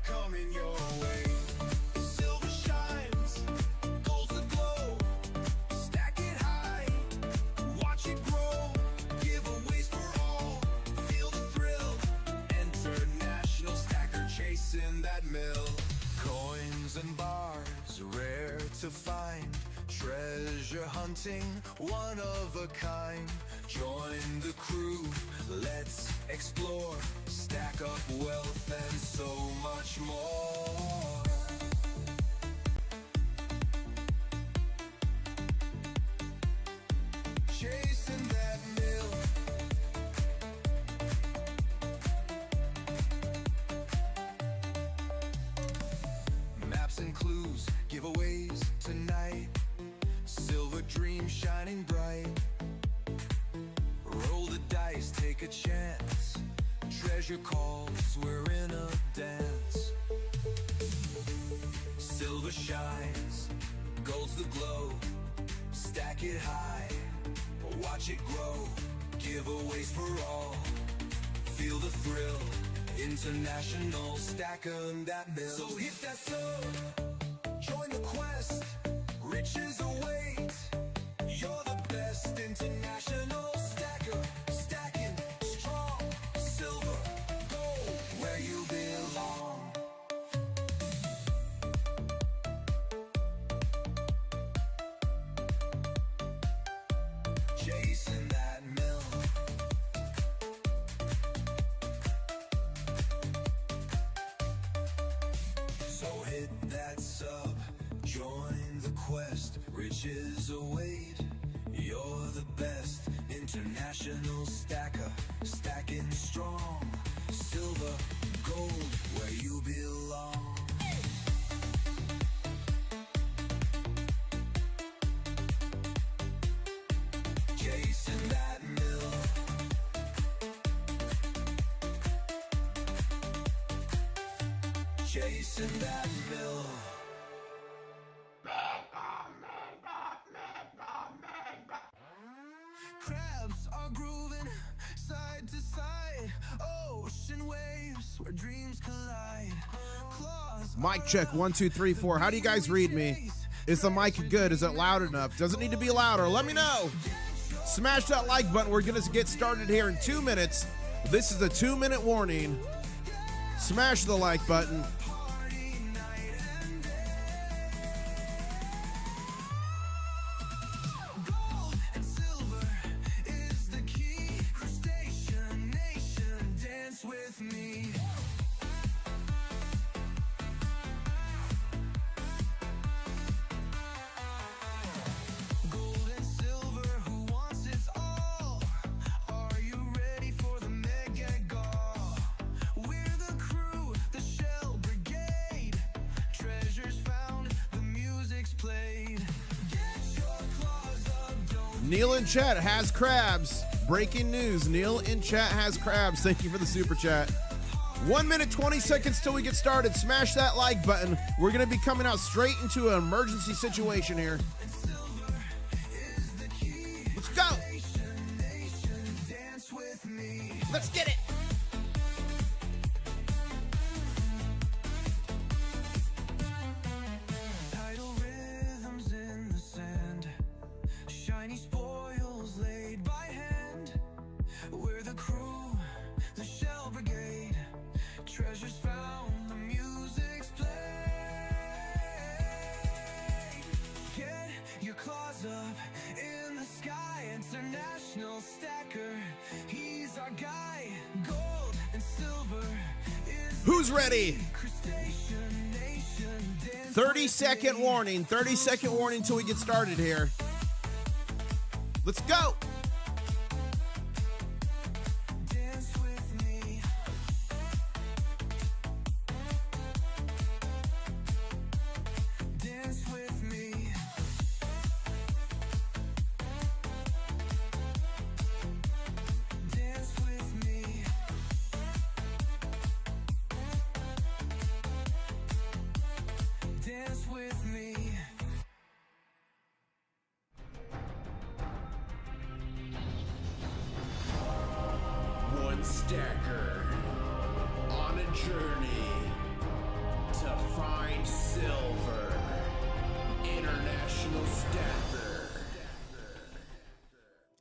coming your way. Silver shines, gold's the glow. Stack it high, watch it grow. Giveaways for all, feel the thrill. International stacker chasing that mill. Coins and bars, rare to find. Treasure hunting, one of a kind. Join the crew, let's explore. Stack up wealth and so much more. Chasing that mill. Maps and clues, giveaways tonight. Silver dream shining bright. Roll the dice, take a chance. Treasure calls, we're in a dance. Silver shines, gold's the glow. Stack it high, watch it grow. Giveaways for all, feel the thrill. International stacker that mill. So hit that sub, join the quest. Riches await, you're the best. International stacker, stacking strong. Silver, gold, where you belong. Chasing that mill. So hit that sub, join the quest. Riches await, you're the best. International stacker, stacking strong. Silver, gold, where you belong. Chasing that mill. Chasing that mill. Crabs are grooving side to side. Ocean waves where dreams collide. Claws. Mic check 1 2 3 4. How do you guys read me? Is the mic good? Is it loud enough? Does it need to be louder? Let me know. Smash that like button. We're gonna get started here in 2 minutes. This is a 2-minute warning. Smash the like button. Neil in chat has crabs. Breaking news. Neil in chat has crabs. Thank you for the super chat. 1 minute, 20 seconds till we get started. Smash that like button. We're going to be coming out straight into an emergency situation here. Let's go. Let's get it. International stacker, he's our guy. Gold and silver is who's ready? 30-second warning. 30-second warning till we get started here. Let's go. Dance with me. Dance with me. Dance with me. Dance with me. One stacker on a journey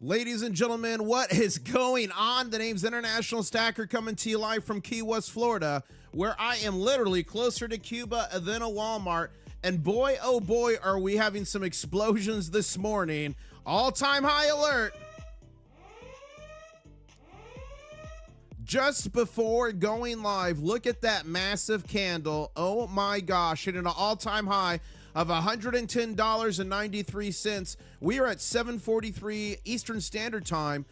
Ladies and gentlemen, what is going on? The name's International Stacker, coming to you live from Key West, Florida, where I am literally closer to Cuba than a Walmart. And boy, oh boy, are we having some explosions this morning. All-time high alert. Just before going live, look at that massive candle. Oh my gosh, hitting an all-time high of $110.93. We are at 7:43 Eastern Standard Time.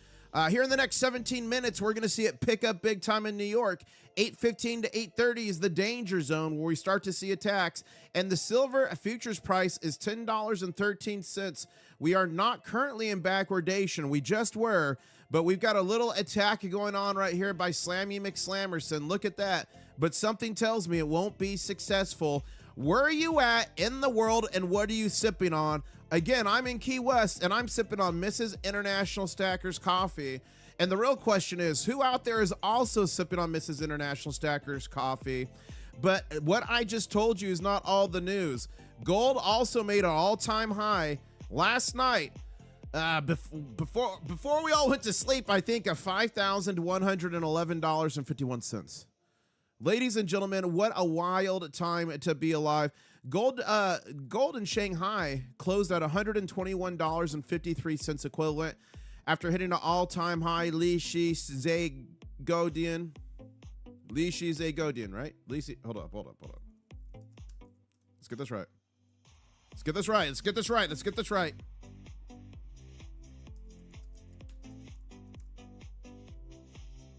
Here in the next 17 minutes, we're going to see it pick up big time in New York. 8:15 to 8:30 is the danger zone where we start to see attacks. And the silver futures price is $10.13. We are not currently in backwardation. We just were, but we've got a little attack going on right here by Slammy McSlammerson. Look at that. But something tells me it won't be successful. Where are you at in the world, and what are you sipping on? Again, I'm in Key West, and I'm sipping on Mrs. International Stacker's coffee. And the real question is, who out there is also sipping on Mrs. International Stacker's coffee? But what I just told you is not all the news. Gold also made an all-time high last night. Before we all went to sleep, I think, of $5,111.51. Ladies and gentlemen, what a wild time to be alive. Gold in Shanghai closed at $121.53 equivalent after hitting an all-time high. Li Shi Zhe Godian, right? Hold up. Let's get this right. Let's get this right.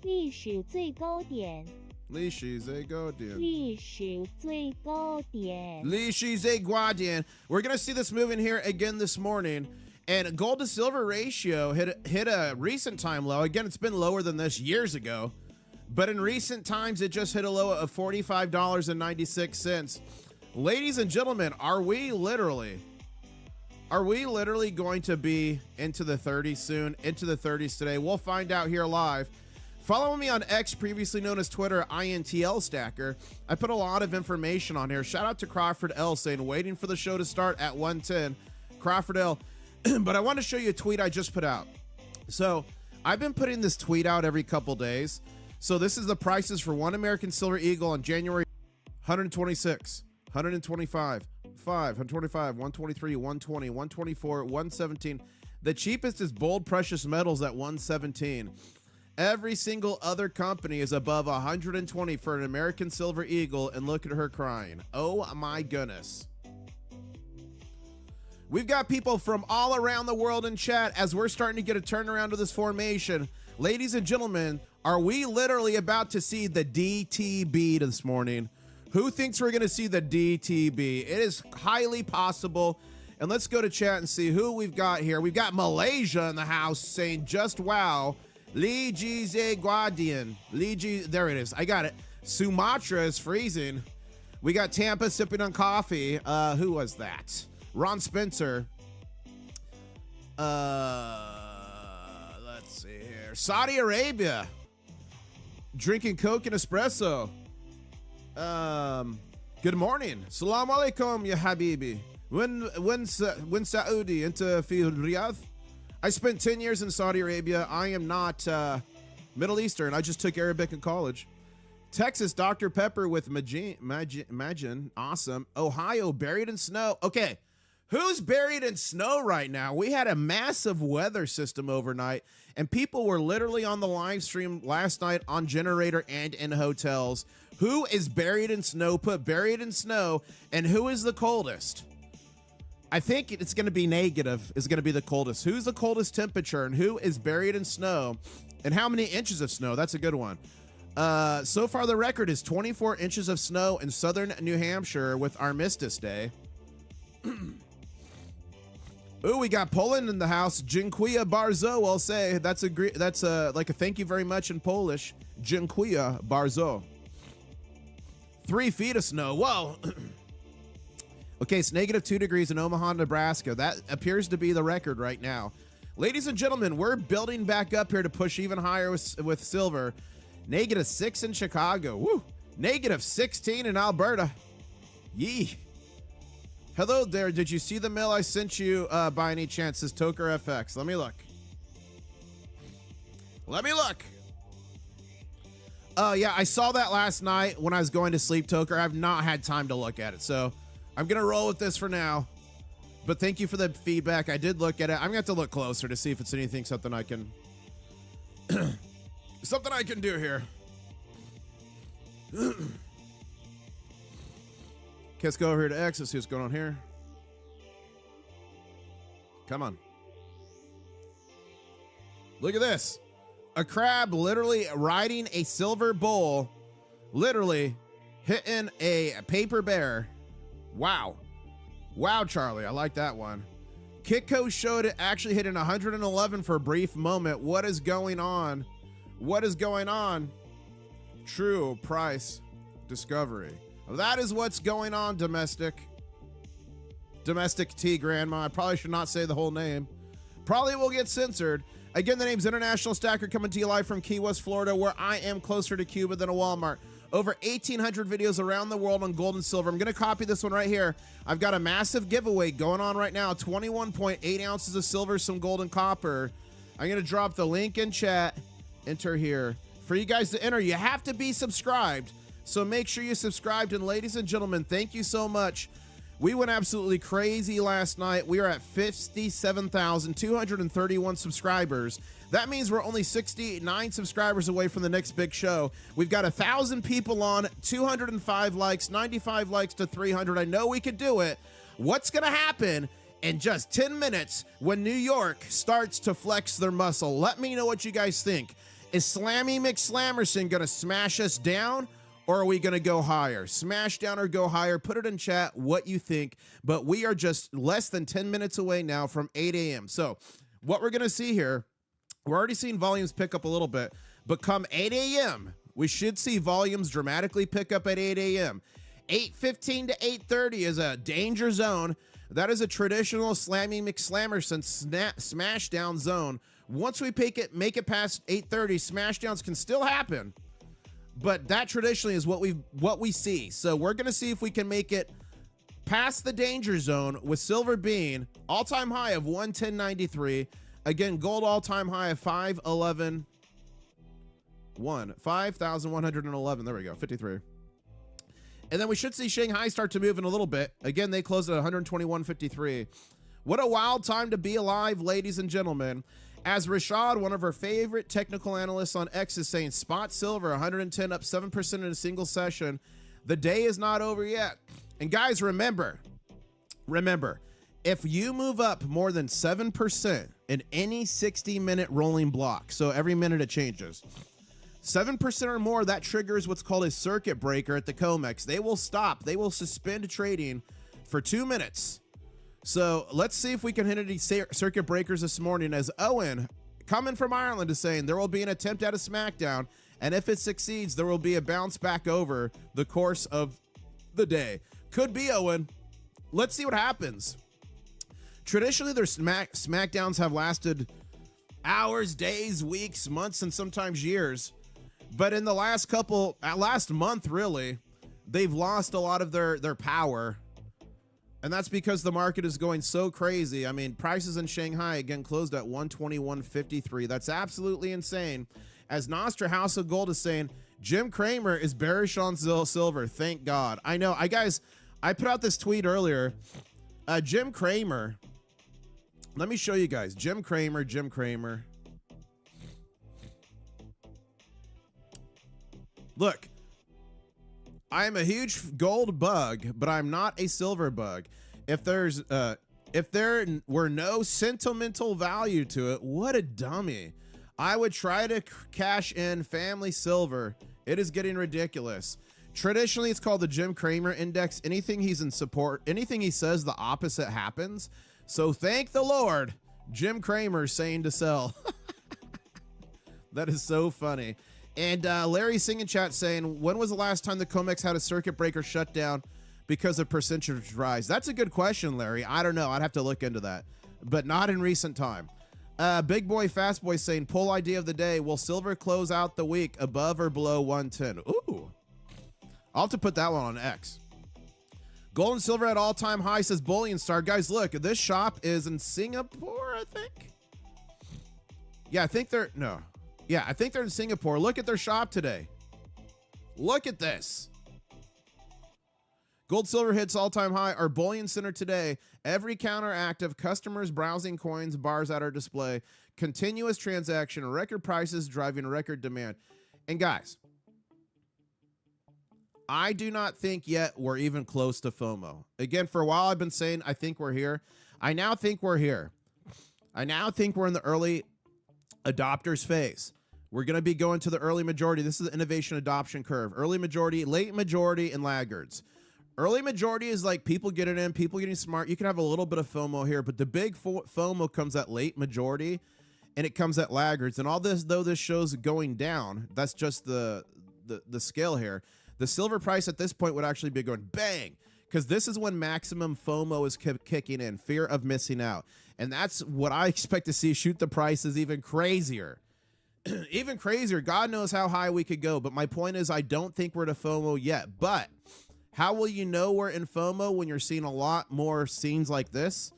Li Shi Zhe Godian. Li Shi Zhe Godian. Li Shi Zhe Godian. Li Shi Zhe Guadian. We're going to see this moving here again this morning. And gold to silver ratio hit a recent time low. Again, it's been lower than this years ago. But in recent times, it just hit a low of $45.96. Ladies and gentlemen, are we literally going to be into the 30s soon? Into the 30s today? We'll find out here live. Follow me on X, previously known as Twitter, Intl-Stacker. I put a lot of information on here. Shout out to Crawford L saying, waiting for the show to start at 1:10. Crawford L. But I want to show you a tweet I just put out. So I've been putting this tweet out every couple days. So this is the prices for one American Silver Eagle on January 126, 125, 5, 125, 123, 120, 124, 117. The cheapest is Bold Precious Metals at 117. Every single other company is above 120 for an American Silver Eagle, and look at her crying. Oh my goodness. We've got people from all around the world in chat as we're starting to get a turnaround to this formation. Ladies and gentlemen, are we literally about to see the DTB this morning? Who thinks we're going to see the DTB? It is highly possible. And let's go to chat and see who we've got here. We've got Malaysia in the house saying, just wow. Li Ji Zhe Guadian. There it is. I got it. Sumatra is freezing. We got Tampa sipping on coffee. Who was that? Ron Spencer. Let's see here. Saudi Arabia. Drinking Coke and espresso. Good morning. Salam alaikum, ya habibi. When Saudi into Riyadh? I spent 10 years in Saudi Arabia. I am not Middle Eastern. I just took Arabic in college. Texas, Dr. Pepper with Imagine. Awesome. Ohio, buried in snow. Okay, who's buried in snow right now? We had a massive weather system overnight, and people were literally on the live stream last night on generator and in hotels. Who is buried in snow? Put buried in snow, and who is the coldest? I think it's going to be negative is going to be the coldest. Who's the coldest temperature, and who is buried in snow, and how many inches of snow? That's a good one. So far, the record is 24 inches of snow in southern New Hampshire with Armistice Day. Ooh, we got Poland in the house. Dziękuję bardzo, I'll say. That's like a thank you very much in Polish. Dziękuję bardzo. 3 feet of snow. Whoa. Okay, it's -2 degrees in Omaha, Nebraska. That appears to be the record right now. Ladies and gentlemen, we're building back up here to push even higher with silver. -6 in Chicago. Woo. -16 in Alberta. Yee. Hello there. Did you see the mail I sent you by any chance? Says Toker FX. Let me look. Let me look. Oh, yeah, I saw that last night when I was going to sleep, Toker. I've not had time to look at it, so I'm going to roll with this for now. But thank you for the feedback. I did look at it. I'm going to have to look closer to see if it's anything, something I can... something I can do here. Okay, let's go over here to X. Let's see what's going on here. Come on. Look at this. A crab literally riding a silver bull, literally hitting a paper bear. Wow. Wow, Charlie. I like that one. Kitco showed it actually hitting 111 for a brief moment. What is going on? What is going on? True price discovery. That is what's going on, domestic tea grandma. I probably should not say the whole name. Probably will get censored. Again, the name's International Stacker, coming to you live from Key West, Florida, where I am closer to Cuba than a Walmart. Over 1,800 videos around the world on gold and silver. I'm going to copy this one right here. I've got a massive giveaway going on right now. 21.8 ounces of silver, some gold and copper. I'm going to drop the link in chat. Enter here. For you guys to enter, you have to be subscribed. So make sure you're subscribed. And ladies and gentlemen, thank you so much. We went absolutely crazy last night. We are at 57,231 subscribers. That means we're only 69 subscribers away from the next big show. We've got 1,000 people on, 205 likes, 95 likes to 300. I know we could do it. What's going to happen in just 10 minutes when New York starts to flex their muscle? Let me know what you guys think. Is Slammy McSlammerson going to smash us down? Or are we going to go higher? Smash down or go higher? Put it in chat what you think. But we are just less than 10 minutes away now from 8 a.m. So what we're going to see here, we're already seeing volumes pick up a little bit. But come 8 a.m., we should see volumes dramatically pick up at 8 a.m. 8:15 to 8:30 is a danger zone. That is a traditional Slammy McSlammerson smash down zone. Once we make it past 8:30, smash downs can still happen. But that traditionally is what we see. So we're going to see if we can make it past the danger zone with silver being all-time high of 110.93. Again, gold all-time high of 5,111. There we go, 53. And then we should see Shanghai start to move in a little bit. Again, they closed at 121.53. What a wild time to be alive, ladies and gentlemen. As Rashad, one of our favorite technical analysts on X, is saying, spot silver 110 up 7% in a single session. The day is not over yet. And guys, remember, if you move up more than 7% in any 60-minute rolling block, so every minute it changes, 7% or more, that triggers what's called a circuit breaker at the COMEX. They will stop. They will suspend trading for 2 minutes. So let's see if we can hit any circuit breakers this morning, as Owen, coming from Ireland, is saying there will be an attempt at a smackdown, and if it succeeds, there will be a bounce back over the course of the day. Could be, Owen. Let's see what happens. Traditionally, their smackdowns have lasted hours, days, weeks, months, and sometimes years. But in the last month, really, they've lost a lot of their power. And that's because the market is going so crazy. I mean, prices in Shanghai, again, closed at 121.53. That's absolutely insane. As Nostra House of Gold is saying, Jim Cramer is bearish on silver. Thank God. I know. I put out this tweet earlier. Jim Cramer. Let me show you guys. Jim Cramer. Look. I am a huge gold bug, but I'm not a silver bug. If there were no sentimental value to it, what a dummy. I would try to cash in family silver. It is getting ridiculous. Traditionally, it's called the Jim Cramer Index. Anything he's in support, anything he says, the opposite happens. So thank the Lord, Jim Cramer saying to sell. That is so funny. And Larry Singing Chat saying, when was the last time the COMEX had a circuit breaker shut down because of percentage rise? That's a good question, Larry. I don't know. I'd have to look into that, but not in recent time. Big Boy Fast Boy saying, poll idea of the day, will silver close out the week above or below 110? Ooh. I'll have to put that one on X. Gold and silver at all-time high, says Bullion Star. Guys, look, this shop is in Singapore, I think. Yeah, I think they're... No. Yeah, I think they're in Singapore. Look at their shop today. Look at this. Gold silver hits all-time high. Our bullion center today. Every counter active. Customers browsing coins. Bars at our display. Continuous transaction. Record prices driving record demand. And guys, I do not think yet we're even close to FOMO. Again, for a while I've been saying I think we're here. I now think we're here. I now think we're in the early adopters phase. We're going to be going to the early majority. This is the innovation adoption curve. Early majority, late majority, and laggards. Early majority is like people getting in, people getting smart. You can have a little bit of FOMO here, but the big FOMO comes at late majority, and it comes at laggards. And all this, though this shows going down, that's just the scale here. The silver price at this point would actually be going bang, because this is when maximum FOMO is kicking in, fear of missing out. And that's what I expect to see shoot the prices even crazier. Even crazier. God knows how high we could go. But my point is I don't think we're to FOMO yet. But how will you know we're in FOMO when you're seeing a lot more scenes like this?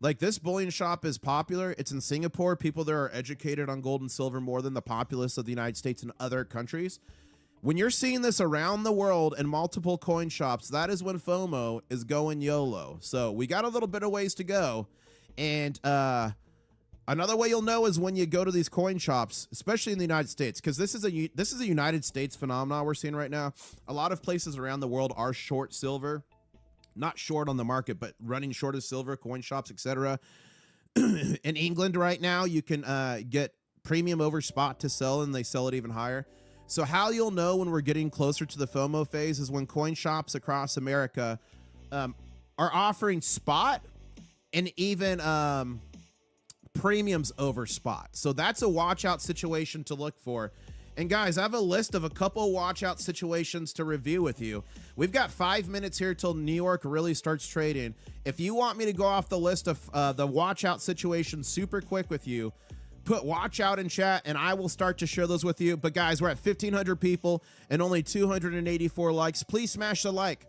Like this bullion shop is popular. It's in Singapore. People there are educated on gold and silver more than the populace of the United States and other countries. When you're seeing this around the world in multiple coin shops, that is when FOMO is going YOLO. So we got a little bit of ways to go. And another way you'll know is when you go to these coin shops, especially in the United States, because this is a United States phenomenon we're seeing right now. A lot of places around the world are short silver, not short on the market, but running short of silver, coin shops, etc. In England right now, you can get premium over spot to sell, and they sell it even higher. So how you'll know when we're getting closer to the FOMO phase is when coin shops across America are offering spot and even premiums over spot. So that's a watch out situation to look for. And guys, I have a list of a couple watch out situations to review with you. We've got 5 minutes here till New York really starts trading. If you want me to go off the list of the watch out situations super quick with you, put watch out in chat and I will start to share those with you. But guys, we're at 1,500 people and only 284 likes. Please smash the like.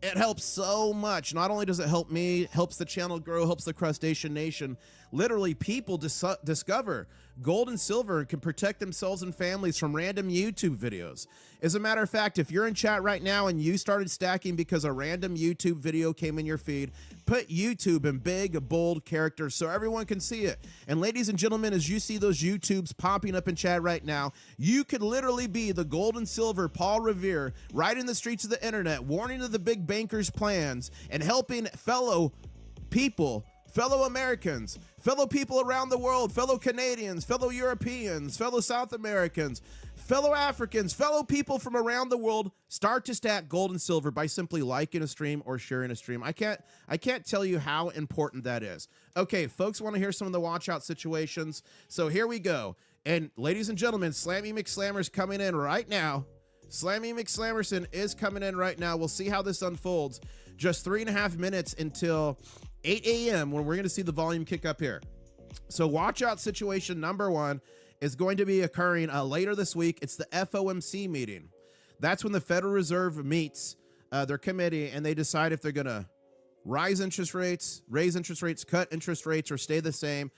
It helps so much. Not only does it help me, helps the channel grow, helps the Crustacean Nation. Literally, people discover gold and silver and can protect themselves and families from random YouTube videos. As a matter of fact, if you're in chat right now and you started stacking because a random YouTube video came in your feed, put YouTube in big, bold characters so everyone can see it. And ladies and gentlemen, as you see those YouTubes popping up in chat right now, you could literally be the gold and silver Paul Revere right in the streets of the internet, warning of the big bankers' plans and helping fellow people, fellow Americans, fellow people around the world, fellow Canadians, fellow Europeans, fellow South Americans, fellow Africans, fellow people from around the world start to stack gold and silver by simply liking a stream or sharing a stream. I can't tell you how important that is. Okay, folks want to hear some of the watch out situations. So here we go. And ladies and gentlemen, Slammy McSlammer's coming in right now. Slammy McSlammerson is coming in right now. We'll see how this unfolds. Just 3.5 minutes until 8 a.m. when we're going to see the volume kick up here. So watch out situation number one is going to be occurring later this week. It's the FOMC meeting. That's when the Federal Reserve meets their committee and they decide if they're going to raise interest rates, cut interest rates, or stay the same.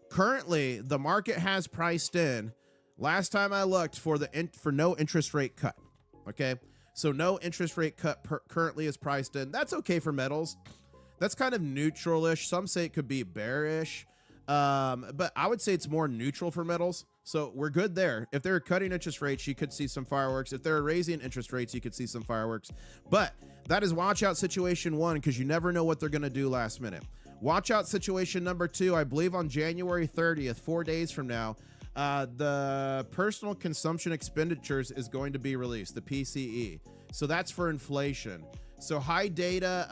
Currently, the market has priced in, last time I looked, for no interest rate cut. Okay, so no interest rate cut currently is priced in. That's okay for metals. That's kind of neutral-ish. Some say it could be bearish, but I would say it's more neutral for metals. So we're good there. If they're cutting interest rates, you could see some fireworks. If they're raising interest rates, you could see some fireworks. But that is watch out situation one, because you never know what they're going to do last minute. Watch out situation number two, I believe on January 30th, 4 days from now, the personal consumption expenditures is going to be released, the PCE. So that's for inflation. So high data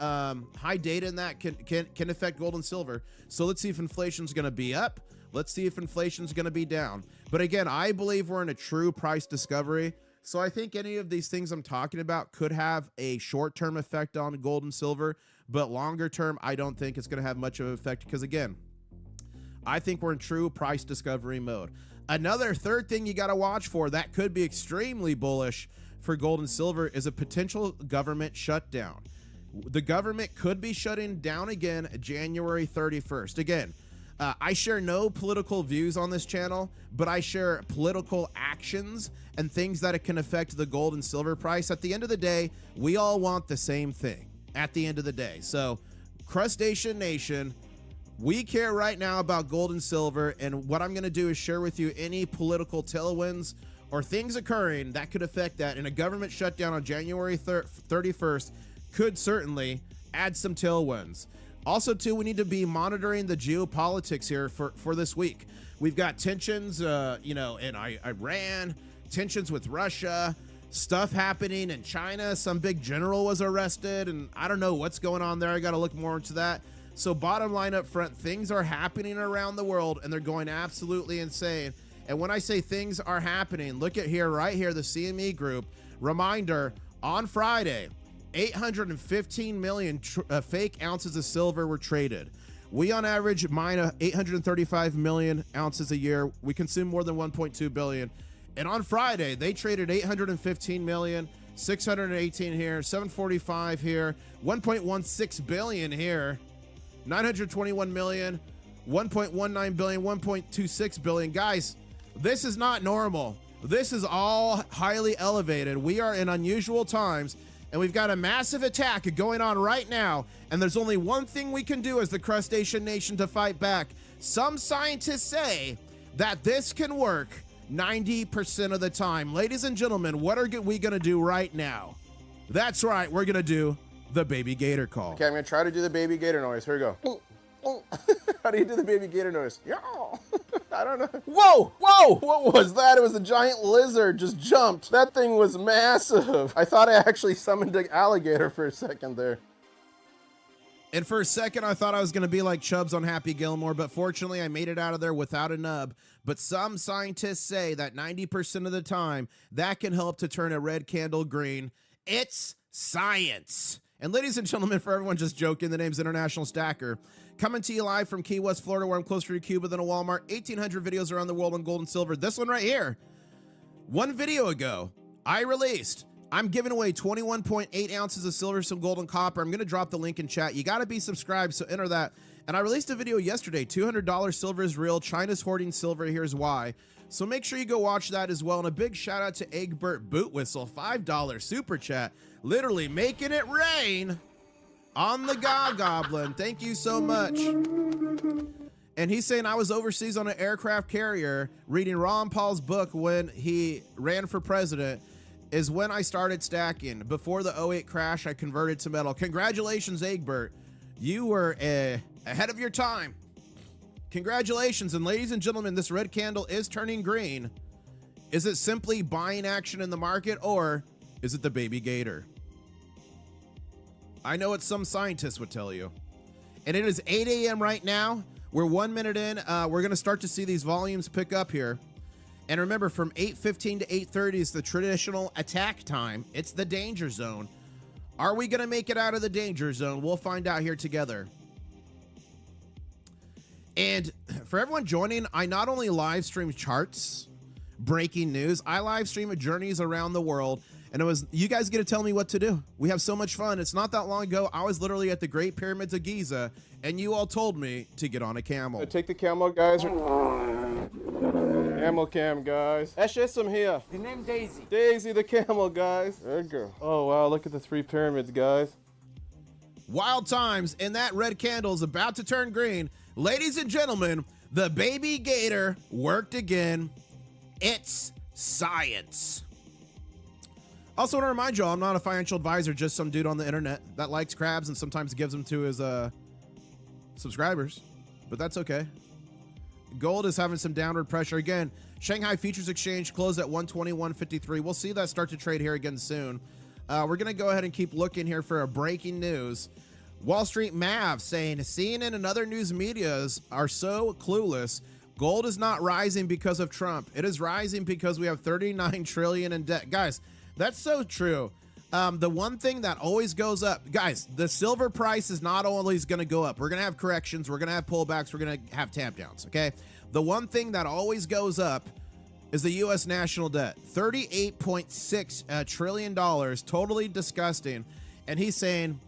in that can affect gold and silver. So let's see if inflation's going to be up. Let's see if inflation's going to be down. But again, I believe we're in a true price discovery. So I think any of these things I'm talking about could have a short-term effect on gold and silver, but longer term, I don't think it's going to have much of an effect because again, I think we're in true price discovery mode. Another third thing you got to watch for that could be extremely bullish for gold and silver is a potential government shutdown. The government could be shutting down again January 31st. Again, I share no political views on this channel, but I share political actions and things that it can affect the gold and silver price. At the end of the day, we all want the same thing at the end of the day. So, Crustacean Nation, we care right now about gold and silver, and what I'm going to do is share with you any political tailwinds or things occurring that could affect that. And a government shutdown on January 31st could certainly add some tailwinds. Also, too, we need to be monitoring the geopolitics here for this week. We've got tensions, in Iran, tensions with Russia, stuff happening in China. Some big general was arrested, and I don't know what's going on there. I got to look more into that. So bottom line up front, things are happening around the world, and they're going absolutely insane. And when I say things are happening, look at here, right here, the CME group. Reminder, on Friday, 815 million fake ounces of silver were traded. We on average mine 835 million ounces a year. We consume more than 1.2 billion. And on Friday, they traded 815 million, 618 here, 745 here, 1.16 billion here, 921 million, 1.19 billion, 1.26 billion. Guys, this is not normal. This is all highly elevated. We are in unusual times, and we've got a massive attack going on right now, and there's only one thing we can do as the Crustacean Nation to fight back. Some scientists say that this can work 90% of the time. Ladies and gentlemen, what are we going to do right now? That's right, we're going to do the baby gator call. Okay, I'm going to try to do the baby gator noise. Here we go. How do you do the baby gator noise? Yeah. I don't know. Whoa, whoa, what was that? It was a giant lizard just jumped. That thing was massive. I thought I actually summoned an alligator for a second there. And for a second, I thought I was going to be like Chubbs on Happy Gilmore, but fortunately, I made it out of there without a nub. But some scientists say that 90% of the time, that can help to turn a red candle green. It's science. And ladies and gentlemen, for everyone just joking, the name's International Stacker. Coming to you live from Key West, Florida, where I'm closer to Cuba than a Walmart. 1,800 videos around the world on gold and silver. This one right here. One video ago, I'm giving away 21.8 ounces of silver, some gold, and copper. I'm going to drop the link in chat. You got to be subscribed, so enter that. And I released a video yesterday, $200 silver is real. China's hoarding silver. Here's why. So make sure you go watch that as well. And a big shout out to Egbert Bootwhistle, $5 super chat. Literally making it rain on the Goblin. Thank you so much. And he's saying I was overseas on an aircraft carrier reading Ron Paul's book when he ran for president is when I started stacking. Before the 08 crash, I converted to metal. Congratulations, Egbert. You were ahead of your time. Congratulations. And ladies and gentlemen, this red candle is turning green. Is it simply buying action in the market, or is it the baby gator? I know what some scientists would tell you. And it is 8 a.m. right now. We're 1 minute in. We're going to start to see these volumes pick up here. And remember, from 8:15 to 8:30 is the traditional attack time. It's the danger zone. Are we going to make it out of the danger zone? We'll find out here together. And for everyone joining, I not only live stream charts, breaking news, I live stream journeys around the world. And it was, you guys get to tell me what to do. We have so much fun. It's not that long ago. I was literally at the Great Pyramids of Giza, and you all told me to get on a camel. Take the camel, guys. Camel cam, guys. Eshesim here. The name Daisy. Daisy the camel, guys. There you go. Oh, wow. Look at the 3 pyramids, guys. Wild times, and that red candle is about to turn green. Ladies and gentlemen, the baby gator worked again. It's science. Also want to remind you all, I'm not a financial advisor, just some dude on the internet that likes crabs and sometimes gives them to his subscribers, but that's okay. Gold is having some downward pressure. Again, Shanghai Futures Exchange closed at 121.53. We'll see that start to trade here again soon. We're going to go ahead and keep looking here for a breaking news. Wall Street Mav saying CNN and other news medias are so clueless. Gold is not rising because of Trump. It is rising because we have 39 trillion in debt. Guys, that's so true. The one thing that always goes up, guys, the silver price is not always going to go up. We're going to have corrections. We're going to have pullbacks. We're going to have tamp downs. Okay. The one thing that always goes up is the U.S. national debt, $38.6 trillion, totally disgusting. And he's saying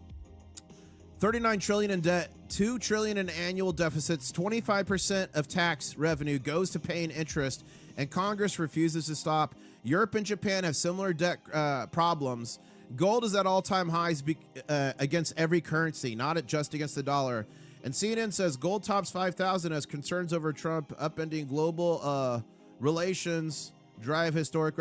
39 trillion in debt $2 trillion in annual deficits, 25% of tax revenue goes to paying interest, and Congress refuses to stop. Europe and Japan have similar debt problems. Gold is at all-time highs against every currency, not just against the dollar. And CNN says gold tops 5,000 as concerns over Trump upending global relations drive historic.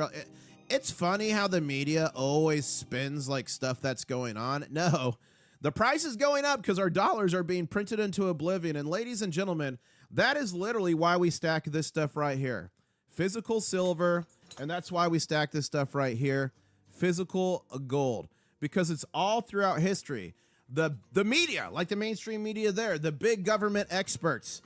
It's funny how the media always spins like stuff that's going on. No, the price is going up because our dollars are being printed into oblivion. And ladies and gentlemen, that is literally why we stack this stuff right here. Physical silver, and that's why we stack this stuff right here. Physical gold, because it's all throughout history. The media, like the mainstream media there, the big government experts,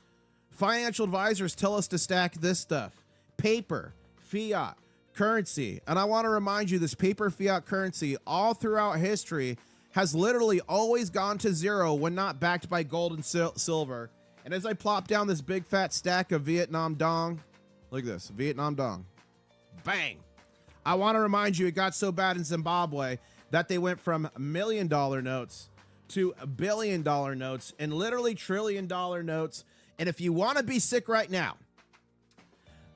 financial advisors tell us to stack this stuff. Paper, fiat, currency. And I want to remind you, this paper fiat currency all throughout history has literally always gone to zero when not backed by gold and silver. And as I plop down this big fat stack of Vietnam dong, look at this, Vietnam dong, bang. I want to remind you, it got so bad in Zimbabwe that they went from $1 million notes to $1 billion notes and literally $1 trillion notes. And if you want to be sick right now,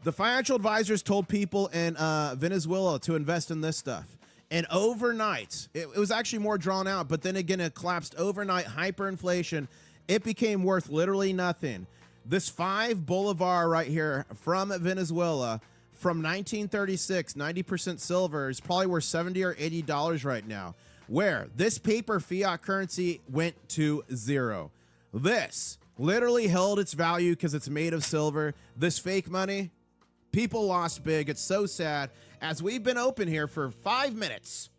the financial advisors told people in Venezuela to invest in this stuff. And overnight, it was actually more drawn out, but then again, it collapsed overnight. Hyperinflation, it became worth literally nothing. This 5 Bolivar right here from Venezuela from 1936, 90% silver, is probably worth $70 or $80 right now, where this paper fiat currency went to zero. This literally held its value because it's made of silver. This fake money, people lost big. It's so sad. As we've been open here for 5 minutes,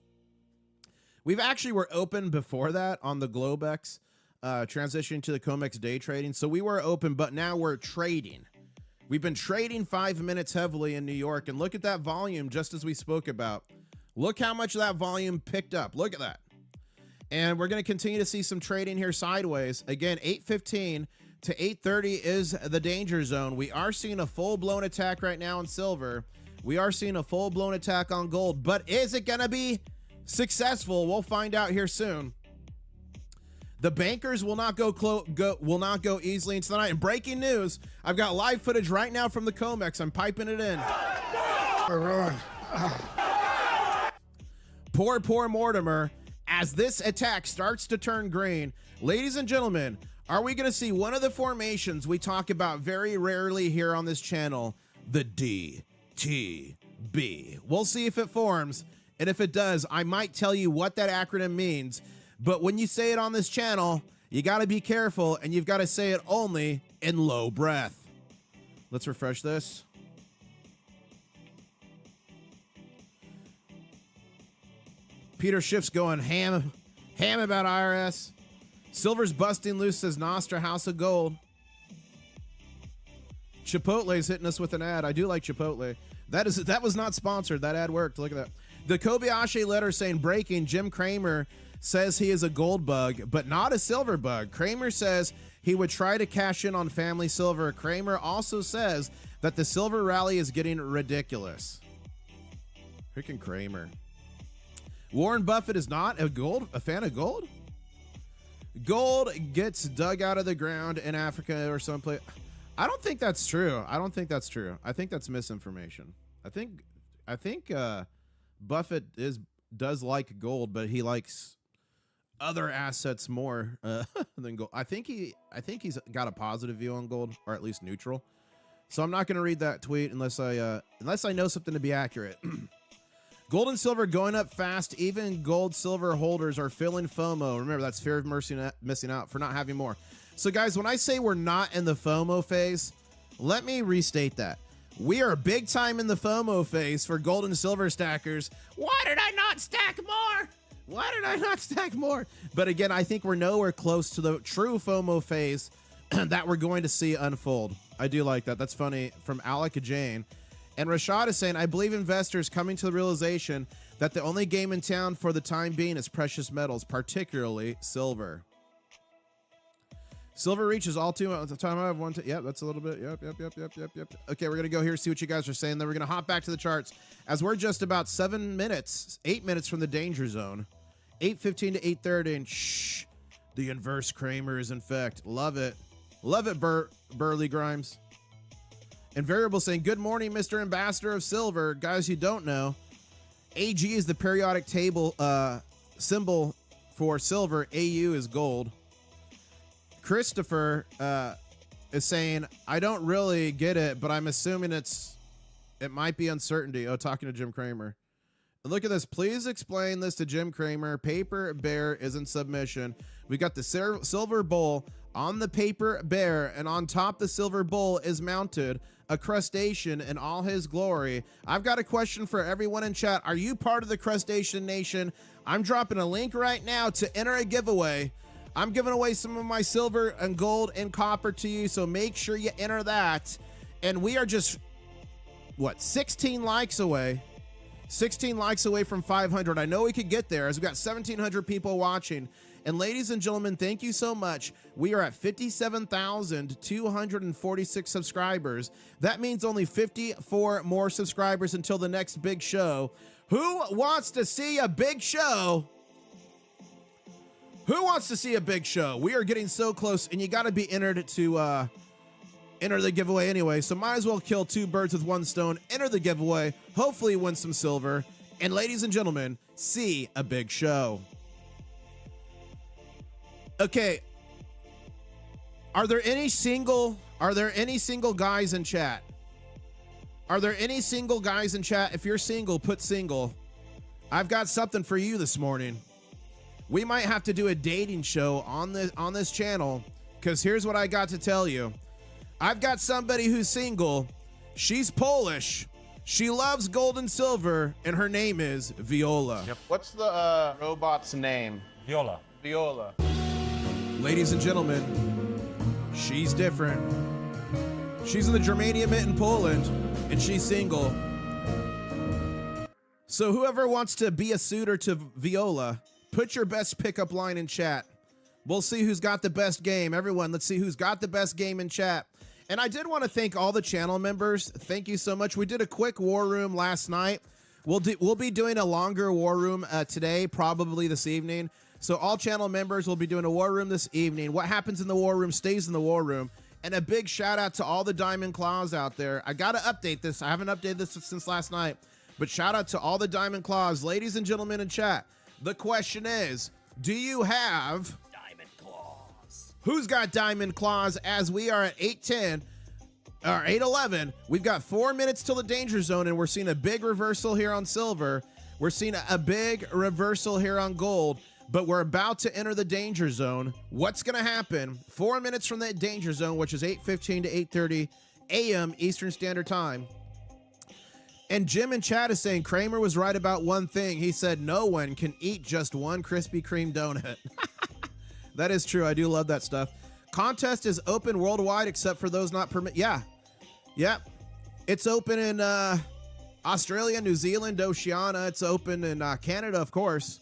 we've actually were open before that on the Globex, transitioning to the COMEX day trading. So we were open, but now we're trading. We've been trading 5 minutes heavily in New York, and look at that volume just as we spoke about. Look how much that volume picked up. Look at that. And we're going to continue to see some trading here sideways. Again, 8:15 to 8:30 is the danger zone. We are seeing a full-blown attack right now in silver. We are seeing a full-blown attack on gold, but is it going to be successful? We'll find out here soon. The bankers will not go easily into the night. And breaking news, I've got live footage right now from the COMEX. I'm piping it in. Poor Mortimer. As this attack starts to turn green, ladies and gentlemen, are we going to see one of the formations we talk about very rarely here on this channel, the DTB? We'll see if it forms, and if it does, I might tell you what that acronym means. But when you say it on this channel, you got to be careful, and you've got to say it only in low breath. Let's refresh this. Peter Schiff's going ham about IRS. Silver's busting loose, says Nostra House of Gold. Chipotle's hitting us with an ad. I do like Chipotle. That was not sponsored. That ad worked. Look at that. The Kobayashi letter saying breaking. Jim Cramer says he is a gold bug, but not a silver bug. Cramer says he would try to cash in on family silver. Cramer also says that the silver rally is getting ridiculous. Freaking Cramer. Warren Buffett is not a fan of gold. Gold gets dug out of the ground in Africa or someplace. I don't think that's true. I think that's misinformation. I think Buffett does like gold, but he likes other assets more than gold. I think he's got a positive view on gold, or at least neutral. So I'm not going to read that tweet unless I know something to be accurate. Gold and silver going up fast. Even gold silver holders are feeling FOMO. Remember, that's fear of missing out for not having more. So guys, when I say we're not in the FOMO phase, let me restate that. We are big time in the FOMO phase for gold and silver stackers. Why did I not stack more? But again, I think we're nowhere close to the true FOMO phase that we're going to see unfold. I do like that. That's funny. From Alec Jane. And Rashad is saying, I believe investors coming to the realization that the only game in town for the time being is precious metals, particularly silver. Silver reaches all two at the time. I have one. Yep, that's a little bit. Yep. Okay, we're going to go here, see what you guys are saying. Then we're going to hop back to the charts as we're just about 8 minutes from the danger zone. 8:15 to 8:30. And The inverse Kramer is in fact. Love it. Love it, Burley Grimes. And Variable saying, good morning, Mr. Ambassador of Silver. Guys who don't know, AG is the periodic table symbol for silver. AU is gold. Christopher is saying, I don't really get it, but I'm assuming it might be uncertainty. Oh, talking to Jim Cramer. Look at this. Please explain this to Jim Cramer. Paper bear is in submission. We got the silver bowl on the paper bear, and on top the silver bowl is mounted a crustacean in all his glory. I've got a question for everyone in chat. Are you part of the Crustacean Nation? I'm dropping a link right now to enter a giveaway. I'm giving away some of my silver and gold and copper to you, so make sure you enter that. And we are just, what, 16 likes away? 16 likes away from 500. I know we could get there as we've got 1,700 people watching. And ladies and gentlemen, thank you so much. We are at 57,246 subscribers. That means only 54 more subscribers until the next big show. Who wants to see a big show? Who wants to see a big show? We are getting so close, and you got to be entered to enter the giveaway anyway. So might as well kill two birds with one stone. Enter the giveaway. Hopefully win some silver. And ladies and gentlemen, see a big show. Okay. Are there any single guys in chat? Are there any single guys in chat? If you're single, put single. I've got something for you this morning. We might have to do a dating show on this channel, because here's what I got to tell you. I've got somebody who's single. She's Polish. She loves gold and silver, and her name is Viola. Yep. What's the robot's name? Viola. Viola. Ladies and gentlemen, she's different. She's in the Germania Mint in Poland, and she's single. So whoever wants to be a suitor to Viola, put your best pickup line in chat. We'll see who's got the best game. Everyone, let's see who's got the best game in chat. And I did want to thank all the channel members. Thank you so much. We did a quick war room last night. We'll be doing a longer war room today, probably this evening. So all channel members will be doing a war room this evening. What happens in the war room stays in the war room. And a big shout out to all the Diamond Claws out there. I got to update this. I haven't updated this since last night. But shout out to all the Diamond Claws. Ladies and gentlemen in chat, the question is, do you have Diamond Claws? Who's got Diamond Claws? As we are at 8:10 or 8:11, we've got 4 minutes till the danger zone, and we're seeing a big reversal here on silver. We're seeing a big reversal here on gold, but we're about to enter the danger zone. What's going to happen? 4 minutes from that danger zone, which is 8:15 to 8:30 a.m. Eastern Standard Time. And Jim in chat is saying Kramer was right about one thing. He said no one can eat just one Krispy Kreme donut. That is true. I do love that stuff. Contest is open worldwide except for those not permit. Yeah. Yep. It's open in Australia, New Zealand, Oceania. It's open in Canada, of course.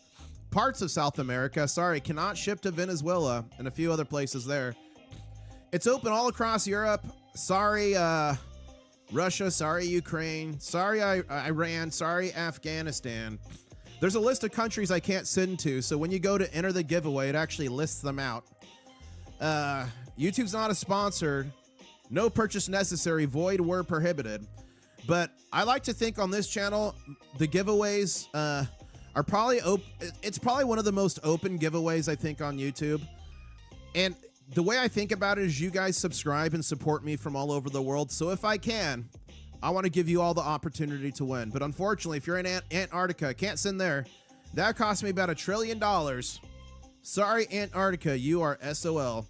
Parts of South America. Sorry, cannot ship to Venezuela and a few other places there. It's open all across Europe. Sorry, Russia. Sorry, Ukraine. Sorry, Iran. Sorry, Afghanistan. There's a list of countries I can't send to, so when you go to enter the giveaway, it actually lists them out. YouTube's not a sponsor. No purchase necessary. Void where prohibited. But I like to think on this channel, the giveaways are probably open. It's probably one of the most open giveaways I think on YouTube. And the way I think about it is you guys subscribe and support me from all over the world. So if I can, I want to give you all the opportunity to win. But unfortunately, if you're in Antarctica, can't send there. That cost me about $1 trillion. Sorry, Antarctica, you are SOL.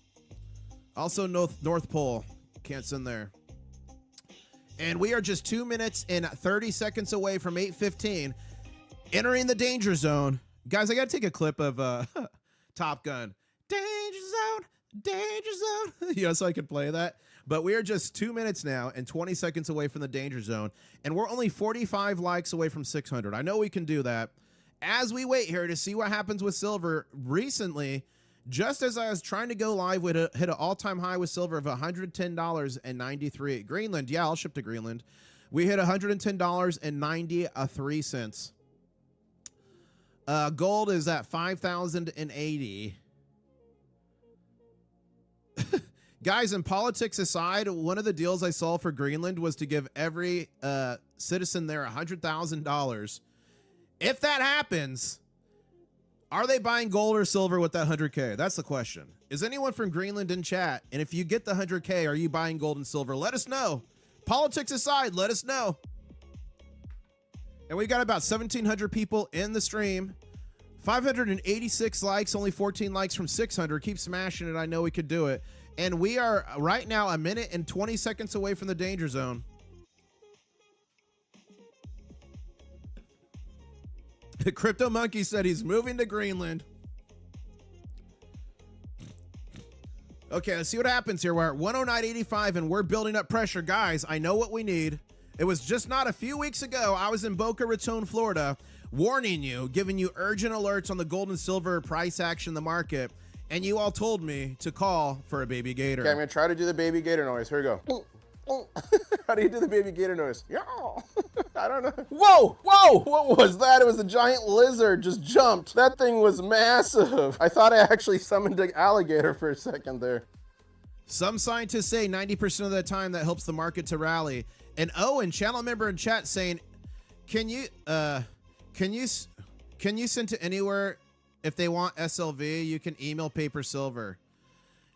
Also, North Pole, can't send there. And we are just 2 minutes and 30 seconds away from 8:15, entering the danger zone. Guys, I got to take a clip of Top Gun. Danger zone, danger zone. You know, so I could play that. But we are just 2 minutes now and 20 seconds away from the danger zone. And we're only 45 likes away from 600. I know we can do that. As we wait here to see what happens with silver, recently, just as I was trying to go live, we hit an all-time high with silver of $110.93. Greenland, yeah, I'll ship to Greenland. We hit $110.93. Gold is at 5,080. Guys, in politics aside, one of the deals I saw for Greenland was to give every citizen there $100,000. If that happens, are they buying gold or silver with that 100K? That's the question. Is anyone from Greenland in chat? And if you get the 100K, are you buying gold and silver? Let us know. Politics aside, let us know. And we got about 1,700 people in the stream. 586 likes, only 14 likes from 600. Keep smashing it. I know we could do it. And we are right now a minute and 20 seconds away from the danger zone. The Crypto Monkey said he's moving to Greenland. Okay, let's see what happens here. We're at 109.85 and we're building up pressure. Guys, I know what we need. It was just not a few weeks ago. I was in Boca Raton, Florida, warning you, giving you urgent alerts on the gold and silver price action in the market. And you all told me to call for a baby gator. Okay, I'm gonna try to do the baby gator noise. Here we go. How do you do the baby gator noise? Yeah. I don't know. Whoa, whoa, what was that? It was a giant lizard just jumped. That thing was massive. I thought I actually summoned an alligator for a second there. Some scientists say 90% of the time that helps the market to rally. And Owen, channel member in chat, saying, can you send to anywhere if they want SLV? You can email paper silver.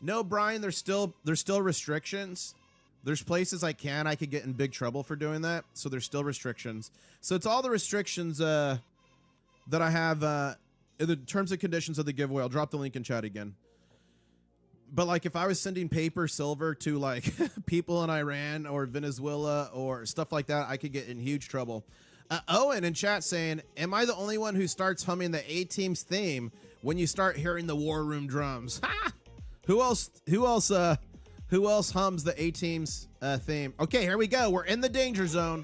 No, Brian, there's still restrictions. There's places I could get in big trouble for doing that. So there's still restrictions. So it's all the restrictions that I have in the terms and conditions of the giveaway. I'll drop the link in chat again. But like if I was sending paper silver to like people in Iran or Venezuela or stuff like that, I could get in huge trouble. Owen in chat saying, am I the only one who starts humming the A-Team's theme when you start hearing the war room drums? Ha! Who else hums the A-Team's theme? Okay, here we go. We're in the danger zone.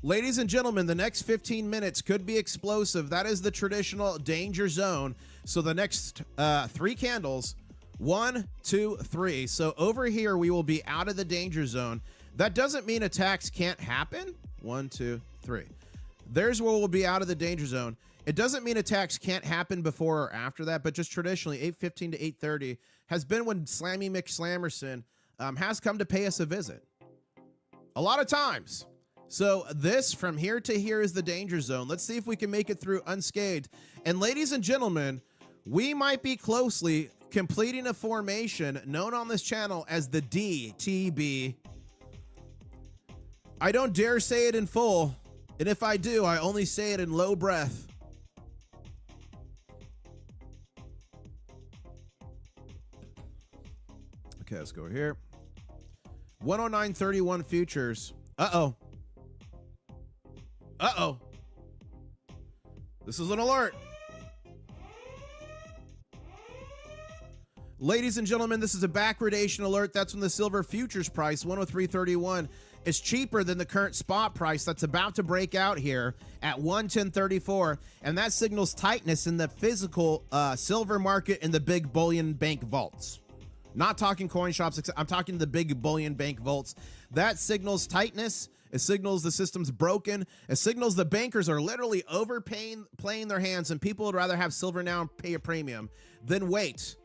Ladies and gentlemen, the next 15 minutes could be explosive. That is the traditional danger zone. So the next 3 candles, 1, 2, 3. So over here, we will be out of the danger zone. That doesn't mean attacks can't happen. 1, 2, 3. There's where we'll be out of the danger zone. It doesn't mean attacks can't happen before or after that, but just traditionally 8:15 to 8:30 has been when Slammy McSlammerson has come to pay us a visit. A lot of times. So this from here to here is the danger zone. Let's see if we can make it through unscathed. And ladies and gentlemen, we might be closely completing a formation known on this channel as the DTB. I don't dare say it in full. And if I do, I only say it in low breath. Okay, let's go here. 109.31 futures. Uh-oh. Uh-oh. This is an alert. Ladies and gentlemen, this is a backwardation alert. That's when the silver futures price, 103.31, is cheaper than the current spot price that's about to break out here at 110.34. And that signals tightness in the physical silver market in the big bullion bank vaults. Not talking coin shops, I'm talking the big bullion bank vaults. That signals tightness. It signals the system's broken. It signals the bankers are literally playing their hands, and people would rather have silver now and pay a premium than wait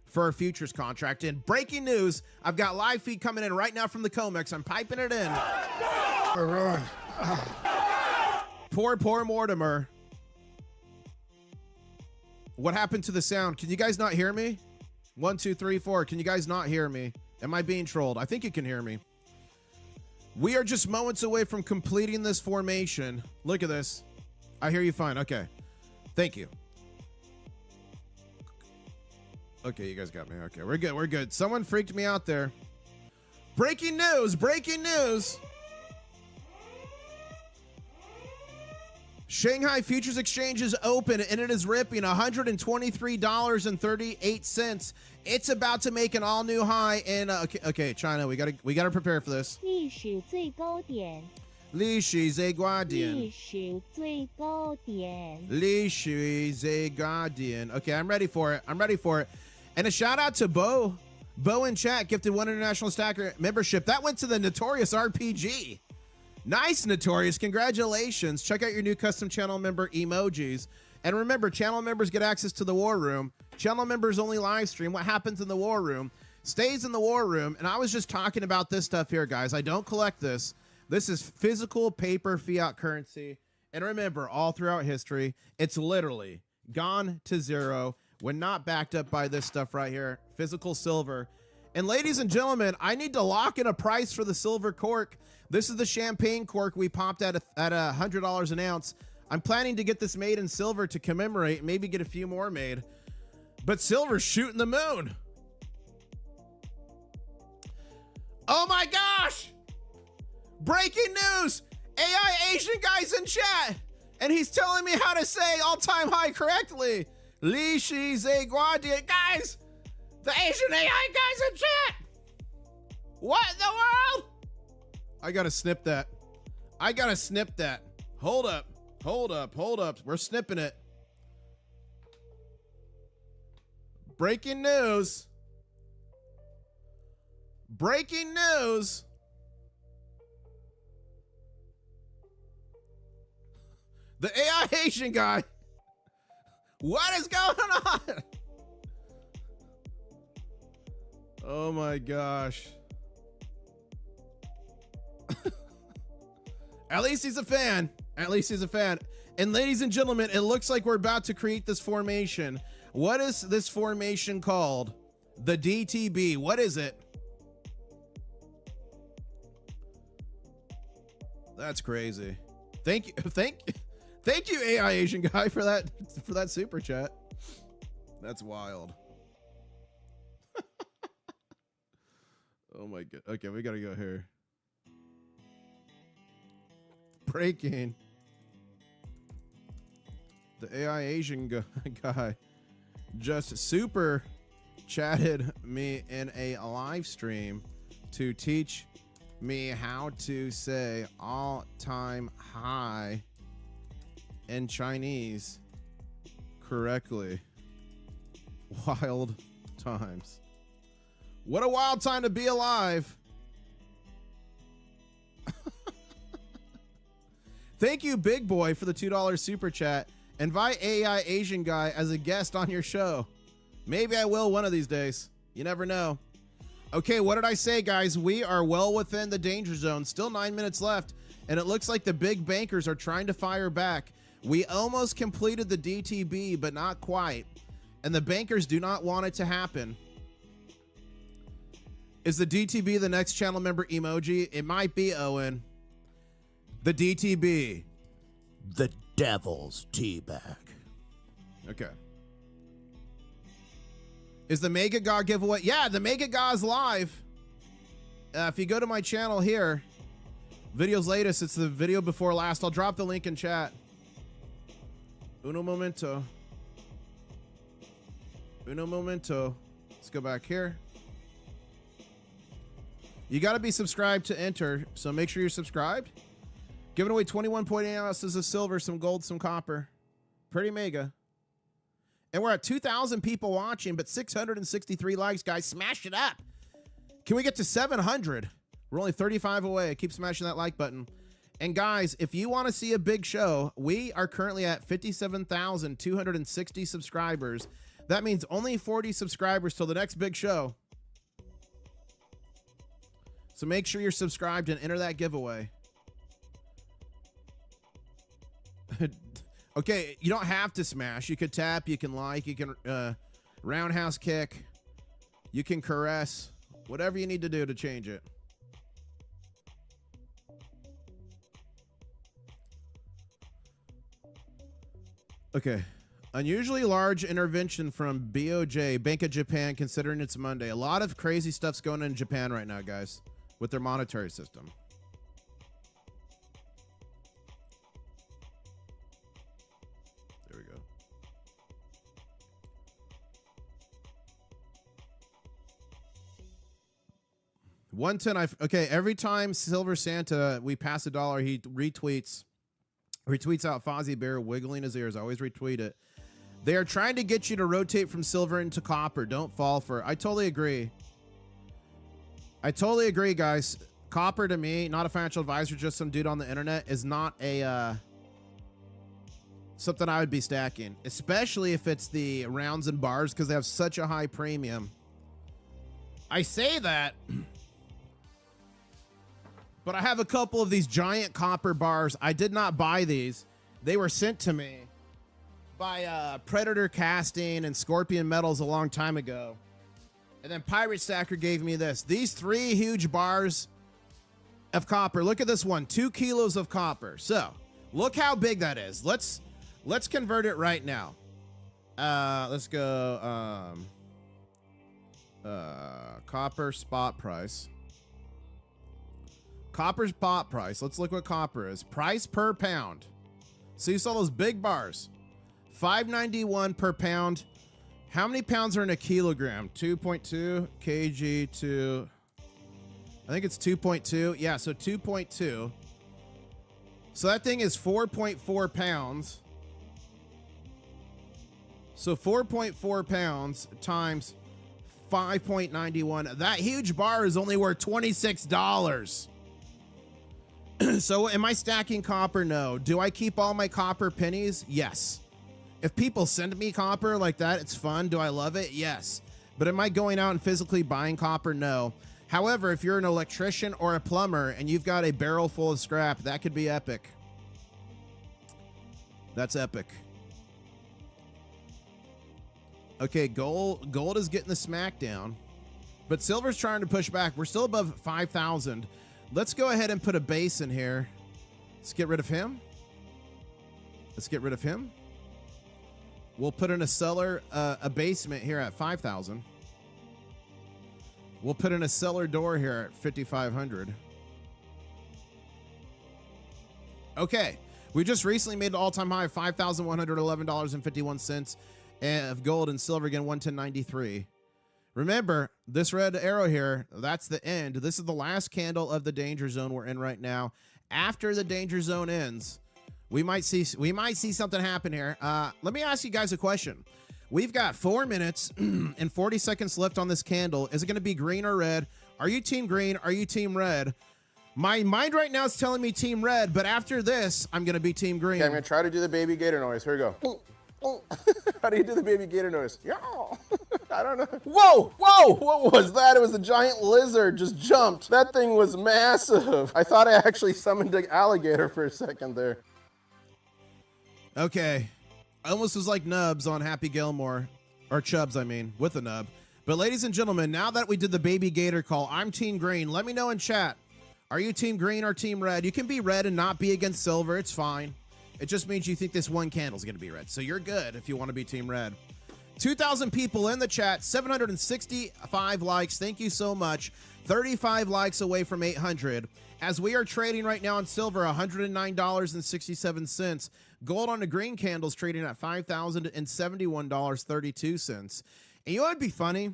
for a futures contract. And breaking news, I've got live feed coming in right now from the COMEX. I'm piping it in. Run. Poor Mortimer. What happened to the sound? Can you guys not hear me? 1, 2, 3, 4. Can you guys not hear me? Am I being trolled? I think you can hear me. We are just moments away from completing this formation. Look at this. I hear you fine. Okay. Thank you. Okay, you guys got me. Okay, we're good. We're good. Someone freaked me out there. Breaking news. Breaking news. Shanghai Futures Exchange is open and it is ripping $123.38. It's about to make an all-new high in okay, China, we gotta prepare for this. 历史最高点，历史最高点，历史最高点。历史最高点. Okay, I'm ready for it. I'm ready for it. And a shout out to Bo in chat gifted 1 international stacker membership. That went to the Notorious RPG. Nice, Notorious. Congratulations. Check out your new custom channel member emojis. And remember, channel members get access to the war room. Channel members only live stream. What happens in the war room stays in the war room. And I was just talking about this stuff here, guys. I don't collect this. This is physical paper fiat currency. And remember, all throughout history, it's literally gone to zero when not backed up by this stuff right here, physical silver. And ladies and gentlemen, I need to lock in a price for the silver cork. This is the champagne cork we popped at $100 an ounce. I'm planning to get this made in silver to commemorate, maybe get a few more made. But silver's shooting the moon. Oh my gosh! Breaking news! AI Asian guy's in chat, and he's telling me how to say all-time high correctly. Li Shi Zhe Guadi. Guys, the Asian AI guy's in chat. What in the world? I gotta snip that. I gotta snip that. Hold up. Hold up. Hold up. We're snipping it. Breaking news. Breaking news. The AI Asian guy. What is going on? Oh my gosh. At least he's a fan. At least he's a fan. And ladies and gentlemen, it looks like we're about to create this formation. What is this formation called? The DTB. What is it? That's crazy. Thank you. Thank you, AI Asian guy, for that super chat. That's wild. Oh my god. Okay, we gotta go here. Breaking. The AI Asian guy just super chatted me in a live stream to teach me how to say all-time high in Chinese correctly. Wild times. What a wild time to be alive. Thank you, Big Boy, for the $2 super chat. Invite AI Asian guy as a guest on your show. Maybe I will one of these days. You never know. Okay, what did I say, guys? We are well within the danger zone. Still 9 minutes left, and it looks like the big bankers are trying to fire back. We almost completed the DTB, but not quite. And the bankers do not want it to happen. Is the DTB the next channel member emoji? It might be, Owen. The DTB. The devil's tea bag. Okay. Is the Mega God giveaway? Yeah, the Mega God's live. If you go to my channel here, videos latest, it's the video before last. I'll drop the link in chat. Uno momento. Uno momento. Let's go back here. You got to be subscribed to enter, so make sure you're subscribed. Giving away 21.8 ounces of silver, some gold, some copper. Pretty mega. And we're at 2,000 people watching, but 663 likes, guys. Smash it up. Can we get to 700? We're only 35 away. Keep smashing that like button. And guys, if you want to see a big show, we are currently at 57,260 subscribers. That means only 40 subscribers till the next big show. So make sure you're subscribed and enter that giveaway. Okay, you don't have to smash. You could tap, you can like, you can roundhouse kick, you can caress, whatever you need to do to change it. Okay, unusually large intervention from BOJ, Bank of Japan, considering it's Monday. A lot of crazy stuff's going on in Japan right now, guys, with their monetary system. There we go. $110. Okay, every time Silver Santa we pass $1, he retweets out Fozzie Bear wiggling his ears. I always retweet it. They are trying to get you to rotate from silver into copper. Don't fall for it. I totally agree. I totally agree, guys. Copper to me, not a financial advisor, just some dude on the internet, is not a something I would be stacking, especially if it's the rounds and bars because they have such a high premium. I say that, but I have a couple of these giant copper bars. I did not buy these. They were sent to me by Predator Casting and Scorpion Metals a long time ago. And then Pirate Stacker gave me this. These 3 huge bars of copper. Look at this one, 2 kilos of copper. So look how big that is. Let's convert it right now. Let's go copper spot price. Copper spot price. Let's look what copper is. Price per pound. So you saw those big bars. $5.91 per pound. How many pounds are in a kilogram? 2.2 kg to, I think it's 2.2. Yeah, so 2.2. So that thing is 4.4 pounds. So 4.4 pounds times 5.91. That huge bar is only worth $26. So am I stacking copper? No. Do I keep all my copper pennies? Yes. If people send me copper like that, it's fun. Do I love it? Yes. But am I going out and physically buying copper? No. However, if you're an electrician or a plumber and you've got a barrel full of scrap, that could be epic. That's epic. Okay, gold is getting the smackdown, but silver's trying to push back. We're still above 5,000. Let's go ahead and put a base in here. Let's get rid of him. Let's get rid of him. We'll put in a cellar, a basement here at 5,000. We'll put in a cellar door here at 5,500. Okay, we just recently made an all-time high of $5,111.51 of gold and silver, again, 110.93. Remember, this red arrow here, that's the end. This is the last candle of the danger zone we're in right now. After the danger zone ends, we might see something happen here. Let me ask you guys a question. We've got 4 minutes and 40 seconds left on this candle. Is it going to be green or red? Are you team green? Are you team red? My mind right now is telling me team red, but after this, I'm going to be team green. Okay, I'm going to try to do the baby gator noise. Here we go. How do you do the baby gator noise? Yeah. I don't know. Whoa, whoa, what was that? It was a giant lizard just jumped. That thing was massive. I thought I actually summoned an alligator for a second there. Okay. Almost was like Nubs on Happy Gilmore, or Chubbs, I mean, with a nub. But ladies and gentlemen, now that we did the baby gator call, I'm team green. Let me know in chat. Are you team green or team red? You can be red and not be against silver. It's fine. It just means you think this one candle is going to be red. So you're good if you want to be team red. 2,000 people in the chat, 765 likes. Thank you so much. 35 likes away from 800. As we are trading right now on silver, $109.67. Gold on the green candles trading at $5,071.32. And you know what would be funny?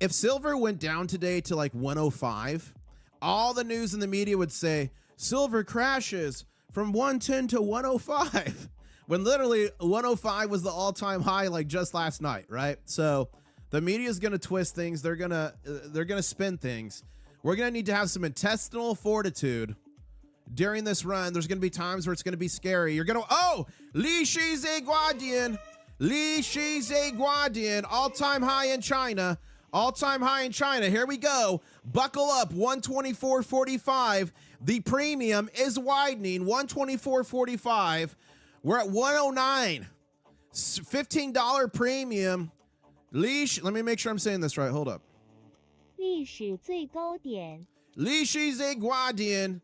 If silver went down today to like 105, all the news in the media would say, silver crashes from 110 to 105. When literally 105 was the all-time high like just last night, right? So the media is going to twist things. They're going to spin things. We're going to need to have some intestinal fortitude during this run. There's going to be times where it's going to be scary. You're going to, oh, Li Shize Guardian, all-time high in China. All-time high in China. Here we go. Buckle up. 124.45. The premium is widening. 124.45. We're at 109. $15 premium. Leash. Let me make sure I'm saying this right. Hold up. 历史最高点 Li Shize Guardian.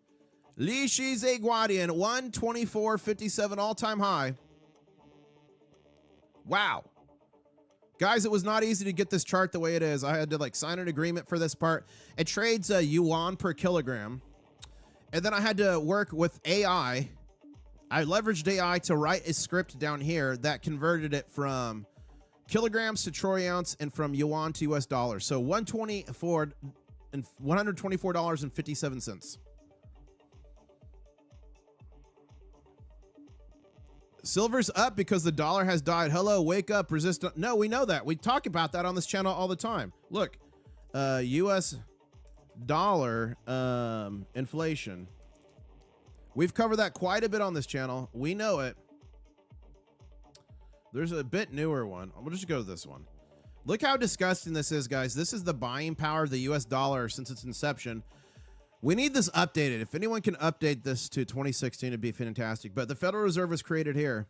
124.57 all-time high. Wow. Guys, it was not easy to get this chart the way it is. I had to like sign an agreement for this part. It trades yuan per kilogram. And then I had to work with AI. I leveraged AI to write a script down here that converted it from kilograms to troy ounce and from yuan to US dollars. So $124.57. Silver's up because the dollar has died. Hello, wake up, resistant. No, we know that. We talk about that on this channel all the time. Look, US dollar inflation. We've covered that quite a bit on this channel. We know it. There's a bit newer one. We'll just go to this one. Look how disgusting this is, guys. This is the buying power of the US dollar since its inception. We need this updated. If anyone can update this to 2016, it'd be fantastic. But the Federal Reserve was created here.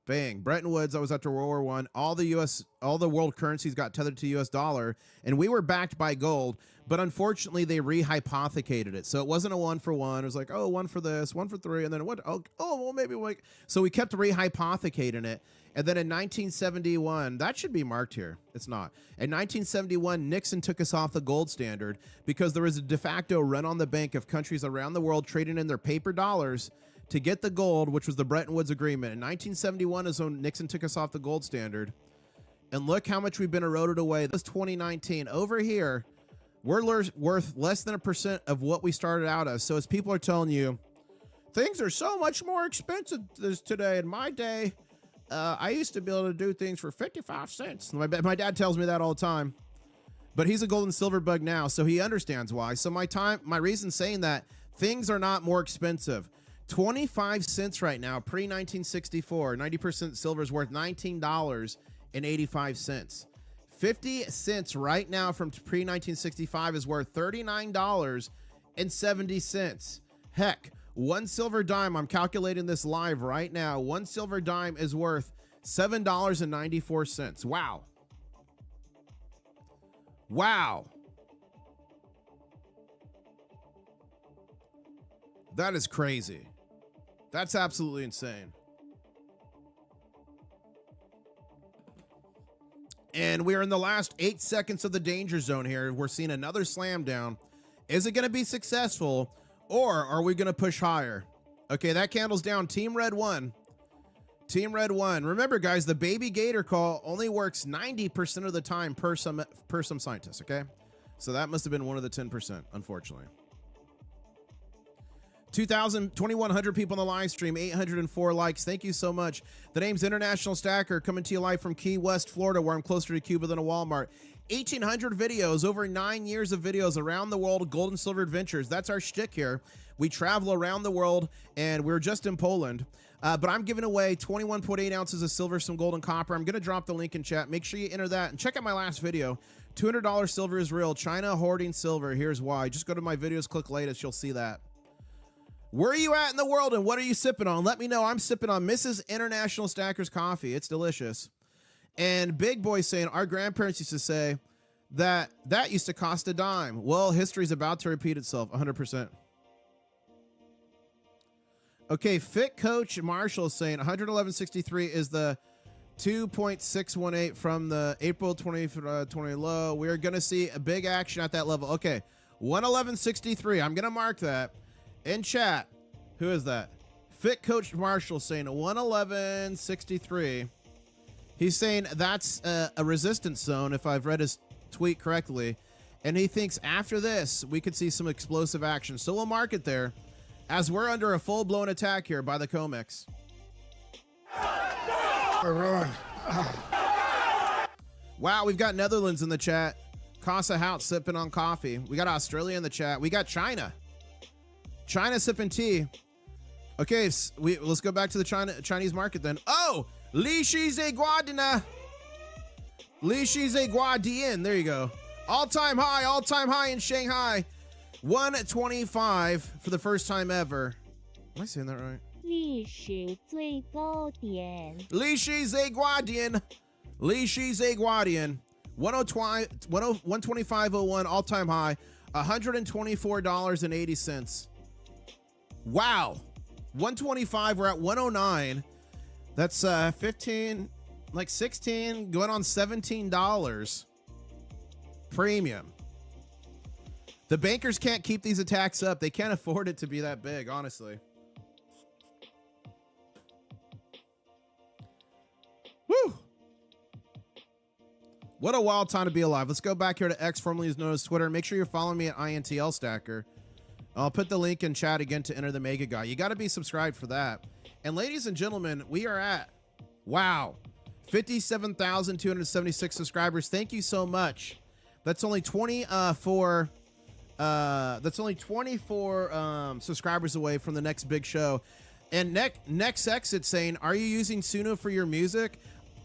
Bang. Bretton Woods, that was after World War I. All the world currencies got tethered to the US dollar, and we were backed by gold, but unfortunately they rehypothecated it. So it wasn't a 1-for-1. It was like, oh, 1 for this, 1 for 3, and then what? Oh, well, maybe like. So we kept rehypothecating it. And then in 1971, that should be marked here. It's not. In 1971, Nixon took us off the gold standard because there was a de facto run on the bank of countries around the world trading in their paper dollars to get the gold, which was the Bretton Woods Agreement. In 1971 is when Nixon took us off the gold standard. And look how much we've been eroded away. This was 2019. Over here, we're worth less than 1% of what we started out as. So as people are telling you, things are so much more expensive today. In my day, I used to be able to do things for 55 cents. My dad tells me that all the time. But he's a gold and silver bug now, so he understands why. So my reason saying that, things are not more expensive. 25 cents right now, pre-1964, 90% silver is worth $19.85. 50 cents right now from pre-1965 is worth $39.70. Heck, one silver dime, I'm calculating this live right now, one silver dime is worth $7.94. Wow. Wow. That is crazy. That's absolutely insane. And we are in the last 8 seconds of the danger zone here. We're seeing another slam down. Is it going to be successful, or are we going to push higher? Okay, that candle's down. Team Red won. Team Red won. Remember, guys, the baby gator call only works 90% of the time per some scientists, okay? So that must have been one of the 10%, unfortunately. 2,100 people on the live stream, 804 likes. Thank you so much. The name's Intl-Stacker, coming to you live from Key West, Florida, where I'm closer to Cuba than a Walmart. 1,800 videos, over 9 years of videos around the world, gold and silver adventures. That's our shtick here. We travel around the world, and we're just in Poland. But I'm giving away 21.8 ounces of silver, some gold, and copper. I'm going to drop the link in chat. Make sure you enter that. And check out my last video. $200 silver is real. China hoarding silver. Here's why. Just go to my videos, click latest. You'll see that. Where are you at in the world, and what are you sipping on? Let me know. I'm sipping on Mrs. International Stacker's coffee. It's delicious. And Big Boy saying, our grandparents used to say that used to cost a dime. Well, history's about to repeat itself, 100%. Okay, Fit Coach Marshall saying 111.63 is the 2.618 from the April 2020 low. We're going to see a big action at that level. Okay, 111.63. I'm going to mark that. In chat, who is that? Fit Coach Marshall saying 111.63. He's saying that's a resistance zone, if I've read his tweet correctly. And he thinks after this, we could see some explosive action. So we'll mark it there as we're under a full-blown attack here by the COMEX. Wow, we've got Netherlands in the chat. Casa Hout sipping on coffee. We got Australia in the chat. We got China. China sipping tea. Okay, let's go back to the Chinese market then. Oh, Li Shize Guadina. Li Shize Guadian. There you go. All-time high in Shanghai. 125 for the first time ever. Am I saying that right? 历史最高点。 Li Shize Guadian. Li Shize Guadian. 125.01 all-time high. $124.80. Wow. 125, we're at 109. That's 15, like 16, going on $17 premium. The bankers can't keep these attacks up. They can't afford it to be that big, honestly. Woo! What a wild time to be alive. Let's go back here to X, formerly known as Twitter. Make sure you're following me at Intl-Stacker. I'll put the link in chat again to enter the Mega Guy. You got to be subscribed for that. And ladies and gentlemen, we are at, wow, 57,276 subscribers. Thank you so much. That's only 24 subscribers away from the next big show. And next exit saying, are you using Suno for your music?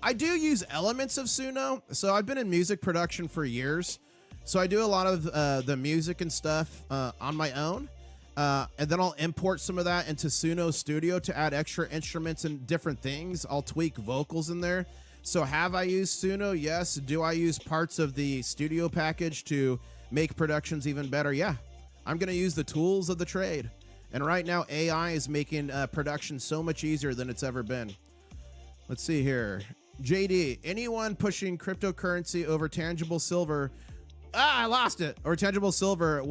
I do use elements of Suno. So I've been in music production for years. So I do a lot of the music and stuff on my own. And then I'll import some of that into Suno Studio to add extra instruments and different things. I'll tweak vocals in there. So have I used Suno? Yes. Do I use parts of the studio package to make productions even better? Yeah. I'm going to use the tools of the trade. And right now, AI is making production so much easier than it's ever been. Let's see here. JD, anyone pushing cryptocurrency over tangible silver? I lost it. Or tangible silver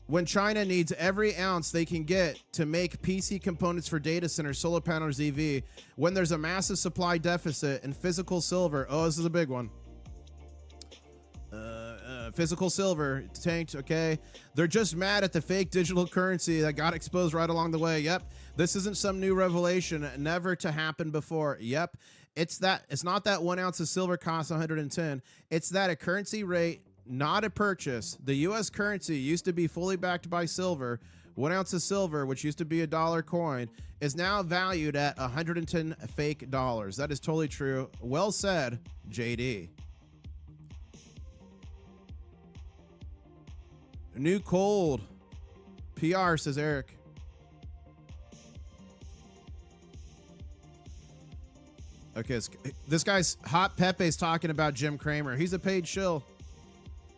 when China needs every ounce they can get to make PC components for data centers, solar panels, EV, when there's a massive supply deficit in physical silver. Oh, this is a big one. Physical silver tanked. Okay, they're just mad at the fake digital currency that got exposed right along the way. Yep, this isn't some new revelation, never to happen before. Yep, it's not that 1 ounce of silver costs 110. It's that a currency rate, not a purchase. The U.S. currency used to be fully backed by silver. 1 ounce of silver, which used to be $1 coin, is now valued at 110 fake dollars. That is totally true. Well said, JD. New cold. PR, says Eric. Okay, this guy's Hot Pepe's talking about Jim Cramer. He's a paid shill.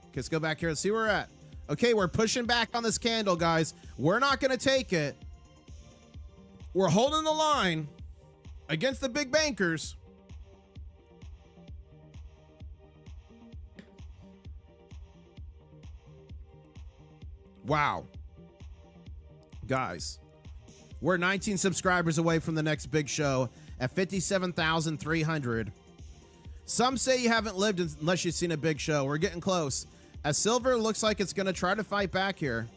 Okay, let's go back here. Let's see where we're at. Okay, we're pushing back on this candle, guys. We're not going to take it. We're holding the line against the big bankers. Wow. Guys, we're 19 subscribers away from the next big show at 57,300. Some say you haven't lived unless you've seen a big show. We're getting close. As silver looks like it's going to try to fight back here.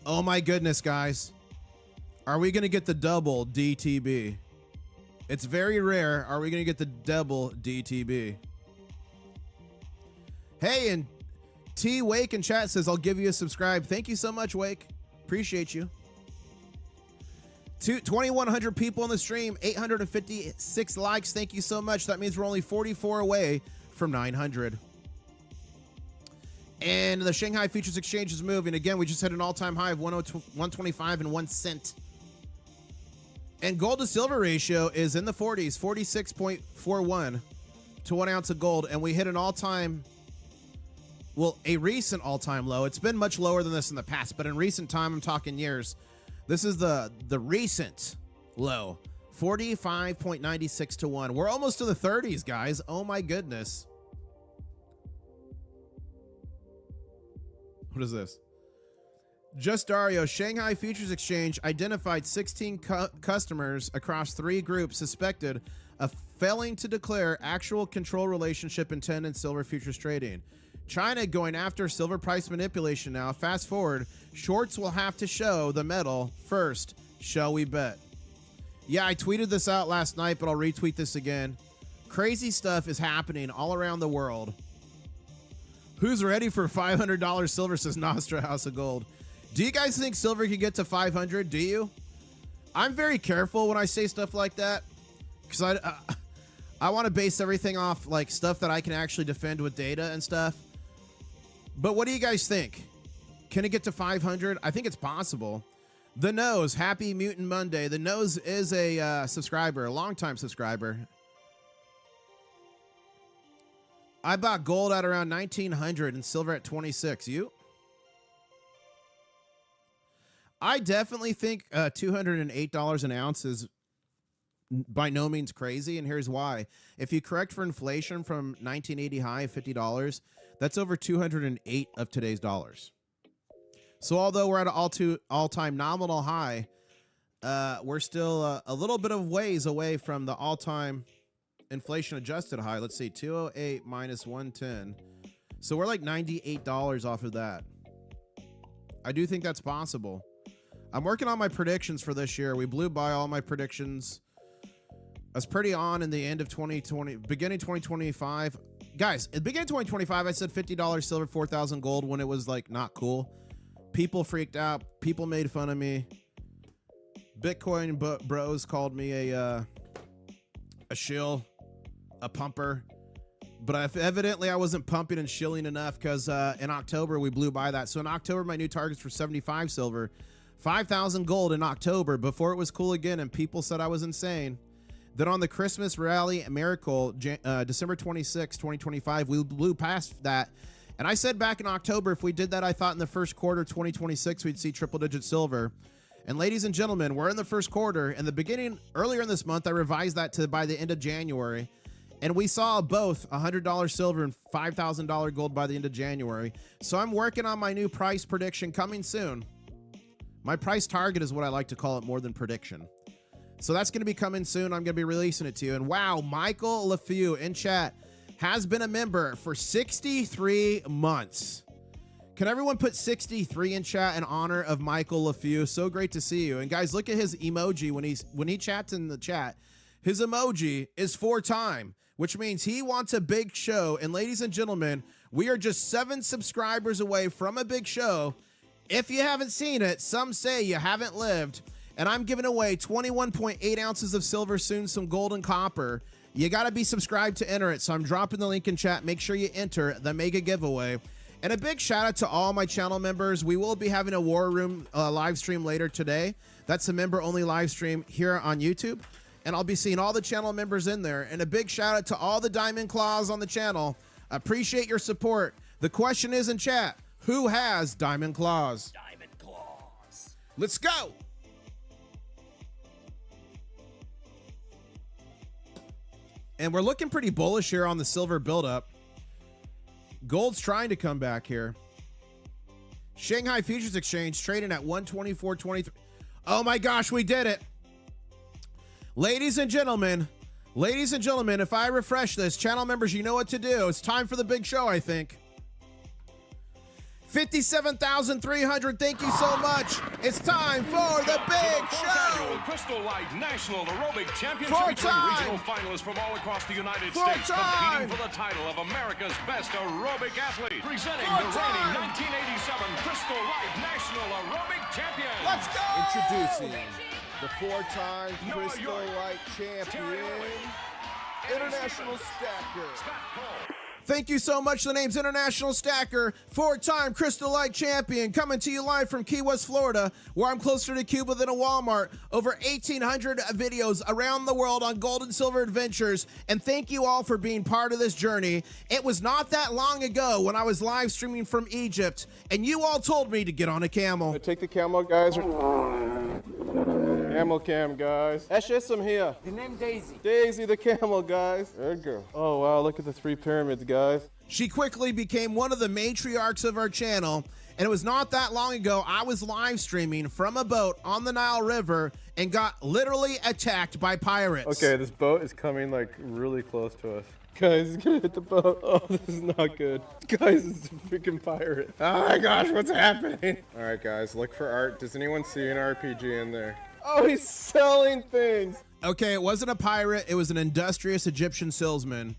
Oh my goodness, guys. Are we going to get the double DTB? It's very rare. Are we going to get the double DTB? Hey, and T Wake in chat says, I'll give you a subscribe. Thank you so much, Wake. Appreciate you. 2,100 people on the stream, 856 likes. Thank you so much. That means we're only 44 away from 900. And the Shanghai Futures Exchange is moving. Again, we just hit an all-time high of 125 and 1 cent. And gold to silver ratio is in the 40s, 46.41 to 1 ounce of gold. And we hit an all-time, well, a recent all-time low. It's been much lower than this in the past, but in recent time, I'm talking years. This is the recent low, 45.96 to 1. We're almost to the 30s, guys. Oh my goodness. What is this? Just Dario, Shanghai Futures Exchange identified 16 customers across 3 groups suspected of failing to declare actual control relationship intent in silver futures trading. China going after silver price manipulation now. Fast forward, shorts will have to show the metal first. Shall we bet? Yeah, I tweeted this out last night, but I'll retweet this again. Crazy stuff is happening all around the world. Who's ready for $500 silver, says Nostra House of Gold. Do you guys think silver can get to 500? Do you? I'm very careful when I say stuff like that because I want to base everything off like stuff that I can actually defend with data and stuff. But what do you guys think? Can it get to 500? I think it's possible. The Nose, happy Mutant Monday. The Nose is a subscriber, a longtime subscriber. I bought gold at around 1900 and silver at 26. You? I definitely think $208 an ounce is by no means crazy, and here's why. If you correct for inflation from 1980 high of $50, that's over 208 of today's dollars. So although we're at an all-time nominal high, we're still a little bit of ways away from the all-time inflation-adjusted high. Let's see, 208 minus 110. So we're like $98 off of that. I do think that's possible. I'm working on my predictions for this year. We blew by all my predictions. I was pretty on in the end of 2020, beginning 2025. Guys, at the beginning of 2025, I said $50 silver, 4,000 gold when it was like not cool. People freaked out. People made fun of me. Bitcoin bros called me a shill, a pumper. But evidently I wasn't pumping and shilling enough because in October we blew by that. So in October, my new targets were 75 silver, 5,000 gold in October before it was cool again. And people said I was insane. Then on the Christmas rally miracle, December 26, 2025, we blew past that. And I said back in October, if we did that, I thought in the first quarter 2026, we'd see triple digit silver. And ladies and gentlemen, we're in the first quarter. And the beginning, earlier in this month, I revised that to by the end of January. And we saw both $100 silver and $5,000 gold by the end of January. So I'm working on my new price prediction coming soon. My price target is what I like to call it more than prediction. So that's going to be coming soon. I'm going to be releasing it to you. And wow, Michael LeFew in chat has been a member for 63 months. Can everyone put 63 in chat in honor of Michael LeFew? So great to see you. And guys, look at his emoji when he chats in the chat. His emoji is 4-time, which means he wants a big show. And ladies and gentlemen, we are just 7 subscribers away from a big show. If you haven't seen it, some say you haven't lived. And I'm giving away 21.8 ounces of silver, soon some gold and copper. You got to be subscribed to enter it. So I'm dropping the link in chat. Make sure you enter the mega giveaway. And a big shout out to all my channel members. We will be having a War Room live stream later today. That's a member only live stream here on YouTube. And I'll be seeing all the channel members in there. And a big shout out to all the Diamond Claws on the channel. Appreciate your support. The question is in chat, who has Diamond Claws? Diamond Claws. Let's go. And we're looking pretty bullish here on the silver buildup. Gold's trying to come back here. Shanghai Futures Exchange trading at 124.23. Oh my gosh, we did it. Ladies and gentlemen, if I refresh this, channel members, you know what to do. It's time for the big show, I think. 57,300. Thank you so much. It's time for the big show. Crystal Light National Aerobic Championship Four-time. regional finalists from all across the United Four-time. States competing for the title of America's Best Aerobic Athlete. Presenting the Four-time. reigning 1987 Crystal Light National Aerobic Champion. Let's go. Introducing the 4-time Noah Crystal York. Light champion, International Stacker. Scott Cole. Thank you so much. The name's International Stacker, 4-time Crystal Light champion, coming to you live from Key West, Florida, where I'm closer to Cuba than a Walmart. Over 1,800 videos around the world on gold and silver adventures. And thank you all for being part of this journey. It was not that long ago when I was live streaming from Egypt, and you all told me to get on a camel. Take the camel, guys. Camel cam, guys. Eshism here. The name Daisy. Daisy the camel, guys. There you go. Oh, wow, look at the 3 pyramids, guys. She quickly became one of the matriarchs of our channel, and it was not that long ago I was live streaming from a boat on the Nile River and got literally attacked by pirates. Okay, this boat is coming like really close to us. Guys, it's gonna hit the boat. Oh, this is not good. Guys, it's a freaking pirate. Oh my gosh, what's happening? All right, guys, look for art. Does anyone see an RPG in there? Oh, he's selling things. Okay, it wasn't a pirate. It was an industrious Egyptian salesman.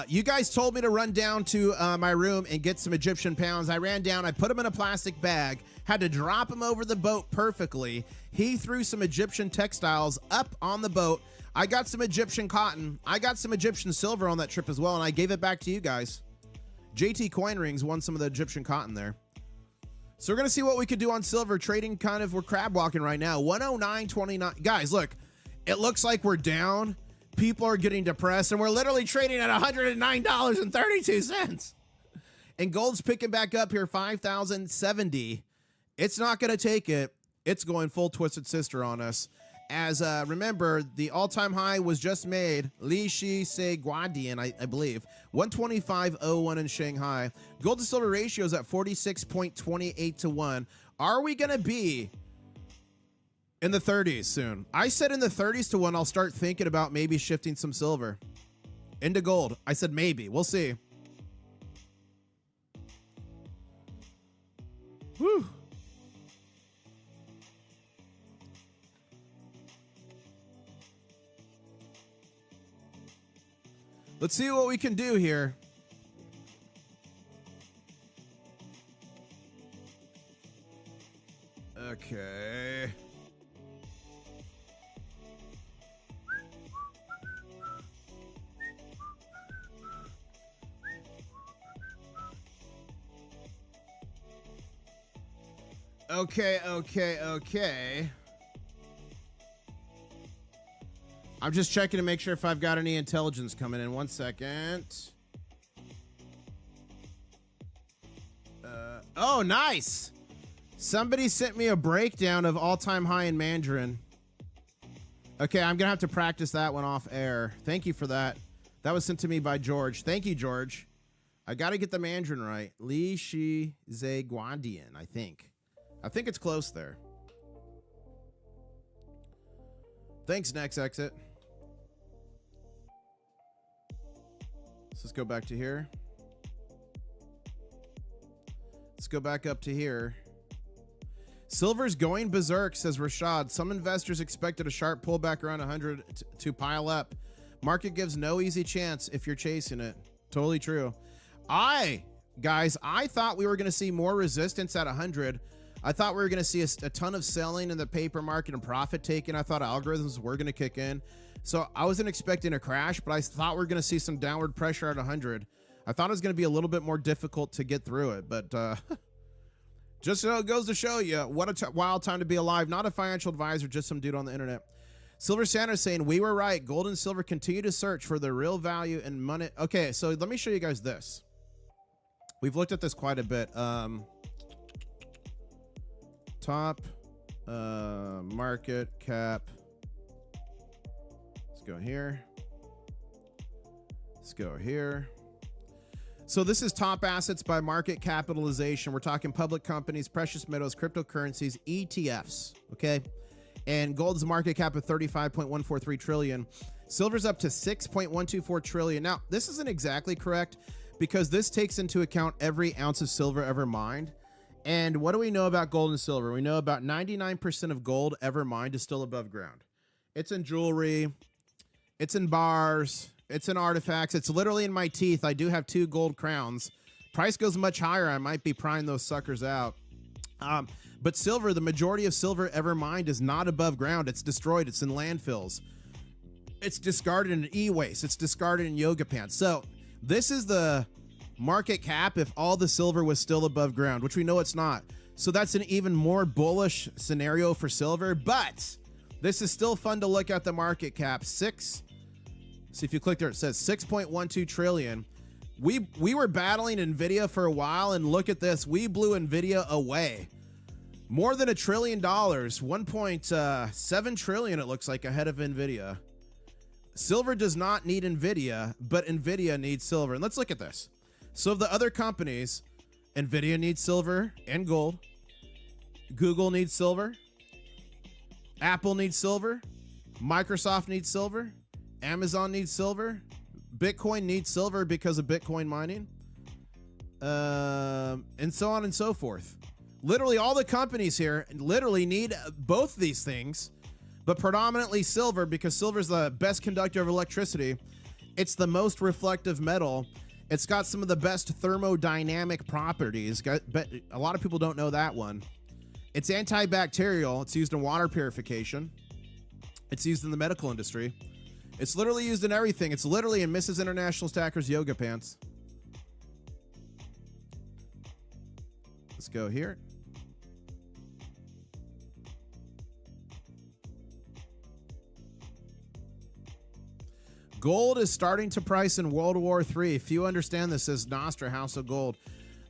You guys told me to run down to my room and get some Egyptian pounds. I ran down. I put them in a plastic bag. Had to drop them over the boat perfectly. He threw some Egyptian textiles up on the boat. I got some Egyptian cotton. I got some Egyptian silver on that trip as well, and I gave it back to you guys. JT Coin Rings won some of the Egyptian cotton there. So we're going to see what we could do on silver. Trading kind of, we're crab walking right now. 109.29. Guys, look, it looks like we're down. People are getting depressed, and we're literally trading at $109.32. And gold's picking back up here, 5,070. It's not going to take it. It's going full Twisted Sister on us. As remember, the all-time high was just made. Li Shi Se Guadian, I believe. 125.01 in Shanghai. Gold to silver ratio is at 46.28 to 1. Are we going to be in the 30s soon? I said in the 30s to 1, I'll start thinking about maybe shifting some silver into gold. I said maybe. We'll see. Whew. Let's see what we can do here. Okay. Okay. I'm just checking to make sure if I've got any intelligence coming in. 1 second. Oh, nice. Somebody sent me a breakdown of all-time high in Mandarin. Okay, I'm going to have to practice that one off air. Thank you for that. That was sent to me by George. Thank you, George. I got to get the Mandarin right. Li Shi Zhe Guandian, I think. I think it's close there. Thanks, Next Exit. Let's go back to here. Let's go back up to here. Silver's going berserk, says Rashad. Some investors expected a sharp pullback around 100 to pile up. Market gives no easy chance if you're chasing it. Totally true. Guys, I thought we were going to see more resistance at 100. I thought we were going to see a ton of selling in the paper market and profit taking. I thought algorithms were going to kick in. So I wasn't expecting a crash, but I thought we were going to see some downward pressure at 100. I thought it was going to be a little bit more difficult to get through it, but just so it goes to show you what a wild time to be alive. Not a financial advisor, just some dude on the internet. Silver Santa saying, we were right. Gold and silver continue to search for the real value in money. Okay, so let me show you guys this. We've looked at this quite a bit. Top market cap. Let's go here. Let's go here. So this is top assets by market capitalization. We're talking public companies, precious metals, cryptocurrencies, ETFs, okay? And gold's market cap of 35.143 trillion. Silver's up to 6.124 trillion. Now, this isn't exactly correct because this takes into account every ounce of silver ever mined. And what do we know about gold and silver? We know about 99% of gold ever mined is still above ground. It's in jewelry. It's in bars. It's in artifacts. It's literally in my teeth. I do have 2 gold crowns. Price goes much higher. I might be prying those suckers out. But silver, the majority of silver ever mined is not above ground. It's destroyed. It's in landfills. It's discarded in e-waste. It's discarded in yoga pants. So this is the market cap if all the silver was still above ground, which we know it's not. So that's an even more bullish scenario for silver. But this is still fun to look at the market cap. See if you click there, it says 6.12 trillion. We were battling Nvidia for a while, and look at this. We blew Nvidia away. More than $1 trillion, 1.7 trillion, it looks like, ahead of Nvidia. Silver does not need Nvidia, but Nvidia needs silver. And let's look at this. So of the other companies, Nvidia needs silver and gold. Google needs silver. Apple needs silver. Microsoft needs silver. Amazon needs silver. Bitcoin needs silver because of Bitcoin mining. And so on and so forth. Literally all the companies here literally need both these things, but predominantly silver because silver is the best conductor of electricity. It's the most reflective metal. It's got some of the best thermodynamic properties, but a lot of people don't know that one. It's antibacterial. It's used in water purification. It's used in the medical industry. It's literally used in everything. It's literally in Mrs. International Stacker's yoga pants. Let's go here. Gold is starting to price in World War III. If you understand this, says Nostra, House of Gold.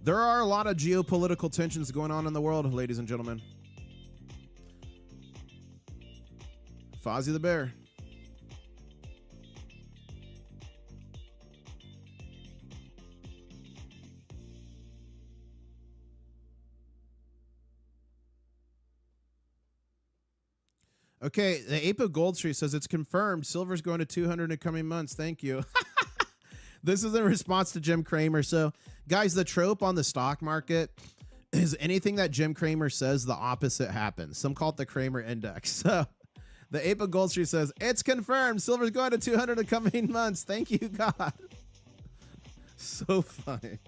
There are a lot of geopolitical tensions going on in the world, ladies and gentlemen. Fozzie the Bear. Okay, the Ape of Gold Street says it's confirmed. Silver's going to 200 in the coming months. Thank you. This is in response to Jim Cramer. So, guys, the trope on the stock market is anything that Jim Cramer says, the opposite happens. Some call it the Cramer Index. So, the Ape of Gold Street says, it's confirmed. Silver's going to 200 in the coming months. Thank you, God. So funny.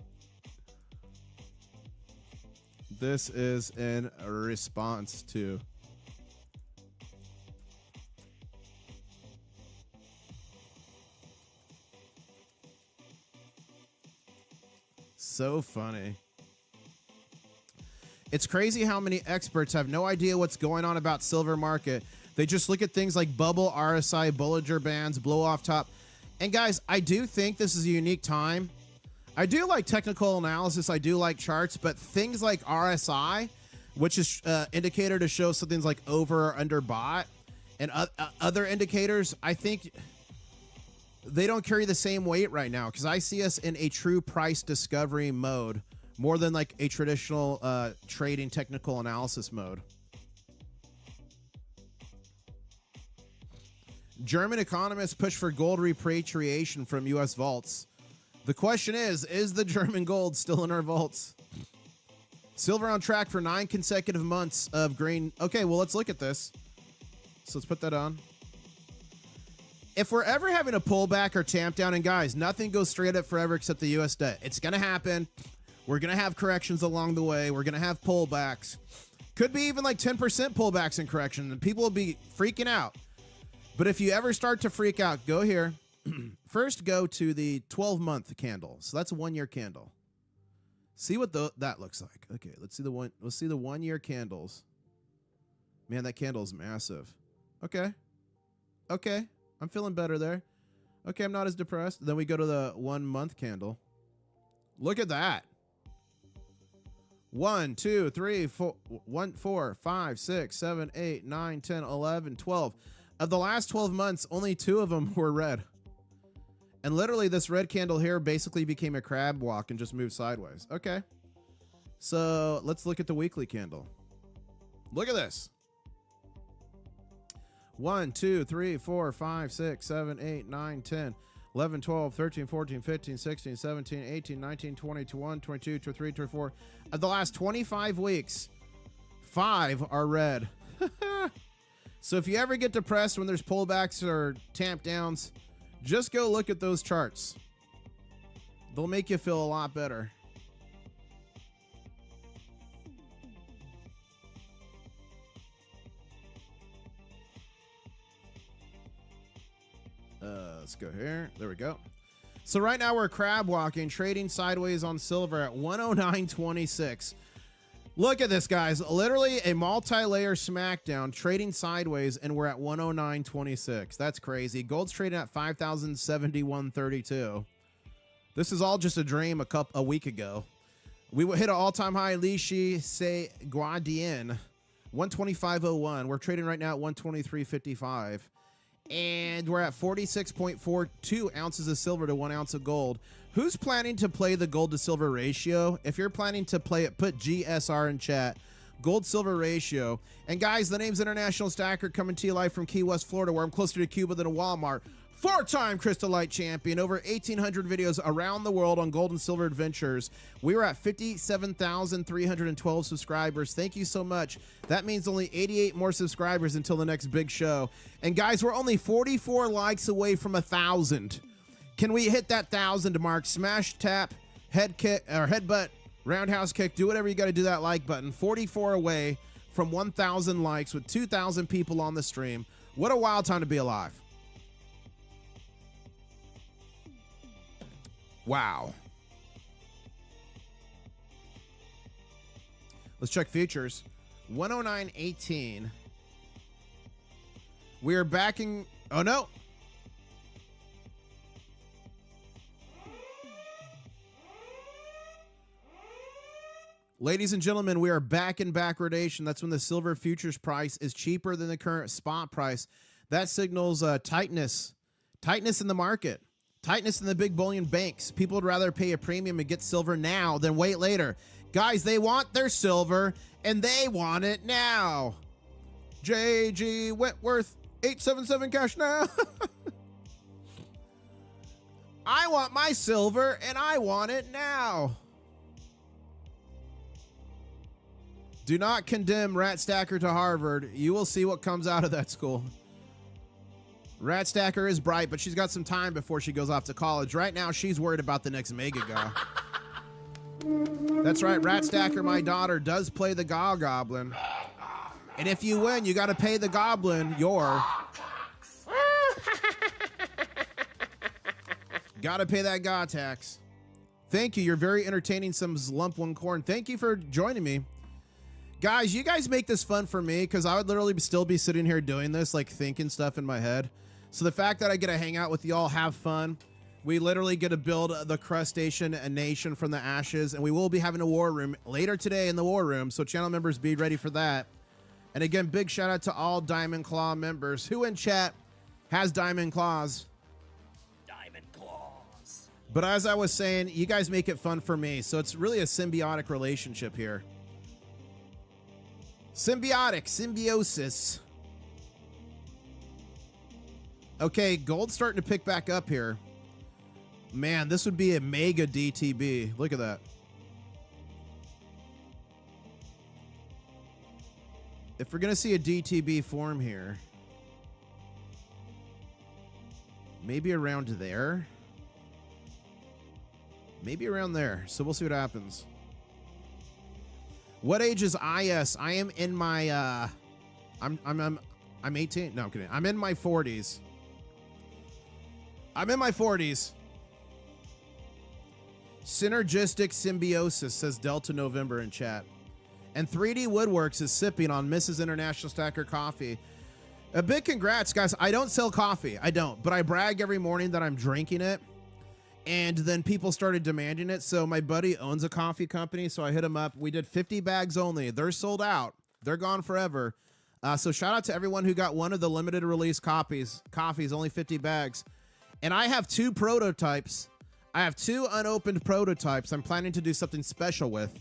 This is in response to... So funny. It's crazy how many experts have no idea what's going on about silver market. They just look at things like bubble, RSI, Bollinger Bands, blow off top. And guys, I do think this is a unique time. I do like technical analysis. I do like charts, but things like RSI, which is indicator to show something's like over or under bought, and other indicators, I think they don't carry the same weight right now because I see us in a true price discovery mode more than like a traditional trading technical analysis mode. German economists push for gold repatriation from U.S. vaults. The question is the German gold still in our vaults? Silver on track for 9 consecutive months of green. Okay, well, let's look at this. So let's put that on. If we're ever having a pullback or tamp down, and guys, nothing goes straight up forever except the U.S. debt. It's going to happen. We're going to have corrections along the way. We're going to have pullbacks. Could be even like 10% pullbacks and correction, and people will be freaking out. But if you ever start to freak out, go here. First, go to the 12-month candle. So that's a 1-year candle. See what that looks like. Okay, let's see the 1-year candles. Man, that candle is massive. Okay. I'm feeling better there. Okay, I'm not as depressed. Then we go to the 1-month candle. Look at that. 1, 2, 3, 4, 1, 4, 5, 6, 7, 8, 9, 10, 11, 12. Of the last 12 months, only 2 of them were red. And literally this red candle here basically became a crab walk and just moved sideways. Okay. So let's look at the weekly candle. Look at this. 1, 2, 3, 4, 5, 6, 7, 8, 9, 10, 11, 12, 13, 14, 15, 16, 17, 18, 19, 20, 21, 22, 23, 24. Of the last 25 weeks, 5 are red. So if you ever get depressed when there's pullbacks or tamp downs, just go look at those charts. They'll make you feel a lot better. Let's go here. There we go. So right now we're crab walking, trading sideways on silver at 109.26. Look at this, guys. Literally a multi-layer smackdown, trading sideways, and we're at 109.26. That's crazy. Gold's trading at 5,071.32. This is all just a dream a week ago. We hit an all-time high, Lishi Se Guadien, 125.01. We're trading right now at 123.55. And we're at 46.42 ounces of silver to 1 ounce of gold. Who's planning to play the gold to silver ratio? If you're planning to play it, put GSR in chat. Gold silver ratio. And guys, the name's International Stacker, coming to you live from Key West, Florida, where I'm closer to Cuba than a Walmart. 4-time Crystal Light champion, over 1,800 videos around the world on gold and silver adventures. We were at 57,312 subscribers. Thank you so much. That means only 88 more subscribers until the next big show. And guys, we're only 44 likes away from 1,000. Can we hit that 1,000 mark? Smash, tap, head kick, or headbutt, roundhouse kick, do whatever you got to do that like button. 44 away from 1,000 likes with 2,000 people on the stream. What a wild time to be alive. Wow. Let's check futures. 109.18. We are backing. Oh, no. Ladies and gentlemen, we are back in backwardation. That's when the silver futures price is cheaper than the current spot price. That signals tightness in the market. Tightness in the big bullion banks. People would rather pay a premium and get silver now than wait later. Guys, they want their silver, and they want it now. JG Wentworth, 877 cash now. I want my silver, and I want it now. Do not condemn Rat Stacker to Harvard. You will see what comes out of that school. Rat Stacker is bright, but she's got some time before she goes off to college. Right now, she's worried about the next Mega Gaw. That's right, Rat Stacker, my daughter, does play the Gaw Goblin. And if you win, you got to pay the Goblin your... Got to pay that Gaw tax. Thank you. You're very entertaining, some Lump One Corn. Thank you for joining me. Guys, you guys make this fun for me because I would literally still be sitting here doing this, like thinking stuff in my head. So the fact that I get to hang out with y'all, have fun, we literally get to build the crustacean a nation from the ashes, and we will be having a war room later today in the war room. So channel members, be ready for that. And again, big shout out to all Diamond Claw members. Who in chat has Diamond Claws? Diamond claws. But as I was saying, you guys make it fun for me. So it's really a symbiotic relationship here. Symbiosis. Okay, gold's starting to pick back up here. Man, this would be a mega DTB. Look at that. If we're going to see a DTB form here, maybe around there. Maybe around there. So we'll see what happens. What age is IS? I am in my I'm 18. No, I'm kidding. I'm in my 40s. I'm in my 40s. Synergistic symbiosis, says Delta November in chat. And 3D Woodworks is sipping on Mrs. International Stacker coffee. A big congrats, guys. I don't sell coffee. I don't. But I brag every morning that I'm drinking it. And then people started demanding it. So my buddy owns a coffee company. So I hit him up. We did 50 bags only. They're sold out. They're gone forever. So shout out to everyone who got one of the limited release coffees, only 50 bags. And I have 2 prototypes. I have 2 unopened prototypes I'm planning to do something special with.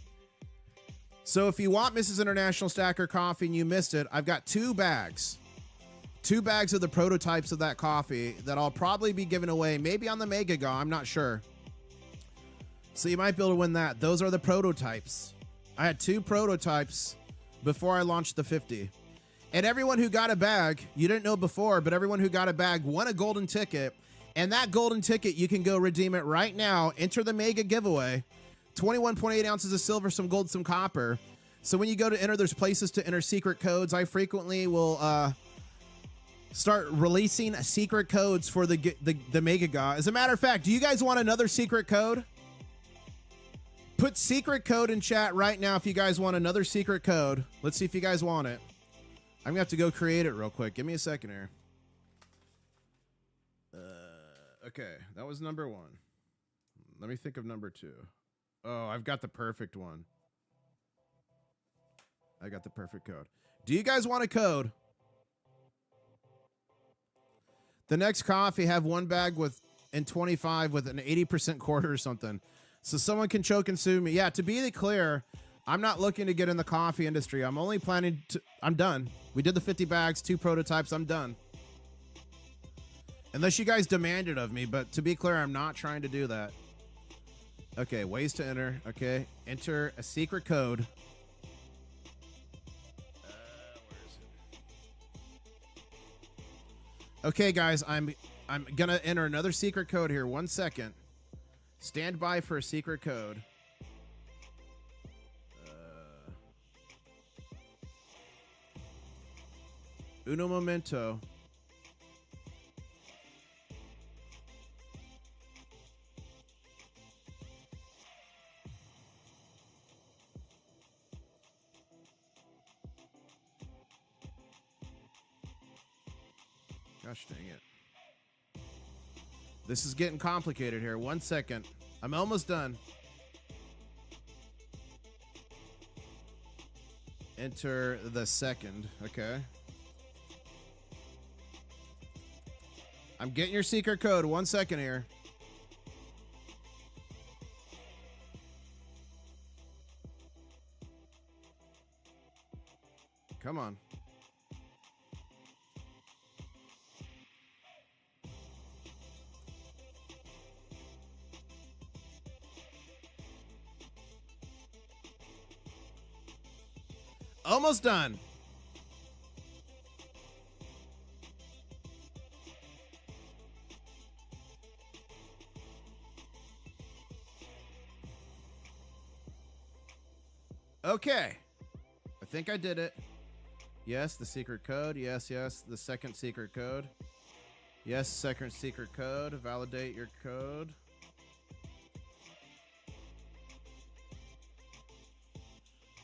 So if you want Mrs. International Stacker coffee and you missed it, I've got 2 bags. 2 bags of the prototypes of that coffee that I'll probably be giving away, maybe on the Mega Go, I'm not sure. So you might be able to win that. Those are the prototypes. I had 2 prototypes before I launched the 50. And everyone who got a bag, you didn't know before, but everyone who got a bag won a golden ticket. And that golden ticket, you can go redeem it right now. Enter the Mega giveaway. 21.8 ounces of silver, some gold, some copper. So when you go to enter, there's places to enter secret codes. I frequently will start releasing secret codes for the Mega Ga. As a matter of fact, do you guys want another secret code? Put secret code in chat right now if you guys want another secret code. Let's see if you guys want it. I'm going to have to go create it real quick. Give me a second here. Okay, that was number 1. Let me think of number 2. Oh, I've got the perfect one. I got the perfect code. Do you guys want a code? The next coffee have 1 bag and 25 with an 80% quarter or something. So someone can choke and sue me. Yeah, to be clear, I'm not looking to get in the coffee industry. I'm only planning to, I'm done. We did the 50 bags, 2 prototypes, I'm done. Unless you guys demand it of me, but to be clear, I'm not trying to do that. Okay, ways to enter. Okay, enter a secret code. Where is it? Okay, guys, I'm gonna enter another secret code here. 1 second. Stand by for a secret code. Uno momento. Gosh dang it. This is getting complicated here. 1 second. I'm almost done. Enter the second. Okay. I'm getting your secret code. 1 second here. Come on. Almost done. Okay. I think I did it. Yes, the secret code. Yes, yes, the second secret code. Yes, second secret code. Validate your code.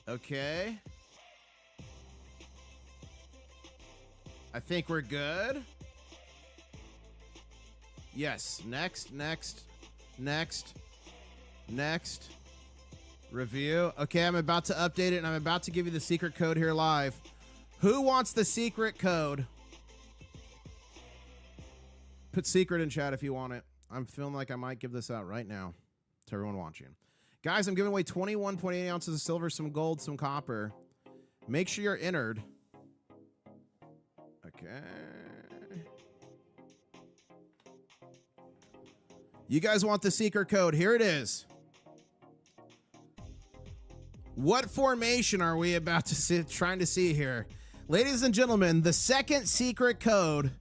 Okay. I think we're good. Yes. Next. Review. Okay, I'm about to update it, and I'm about to give you the secret code here live. Who wants the secret code? Put secret in chat if you want it. I'm feeling like I might give this out right now to everyone watching. Guys, I'm giving away 21.8 ounces of silver, some gold, some copper. Make sure you're entered. Okay. You guys want the secret code? Here it is. What formation are we about to see, trying to see here? Ladies and gentlemen, the second secret code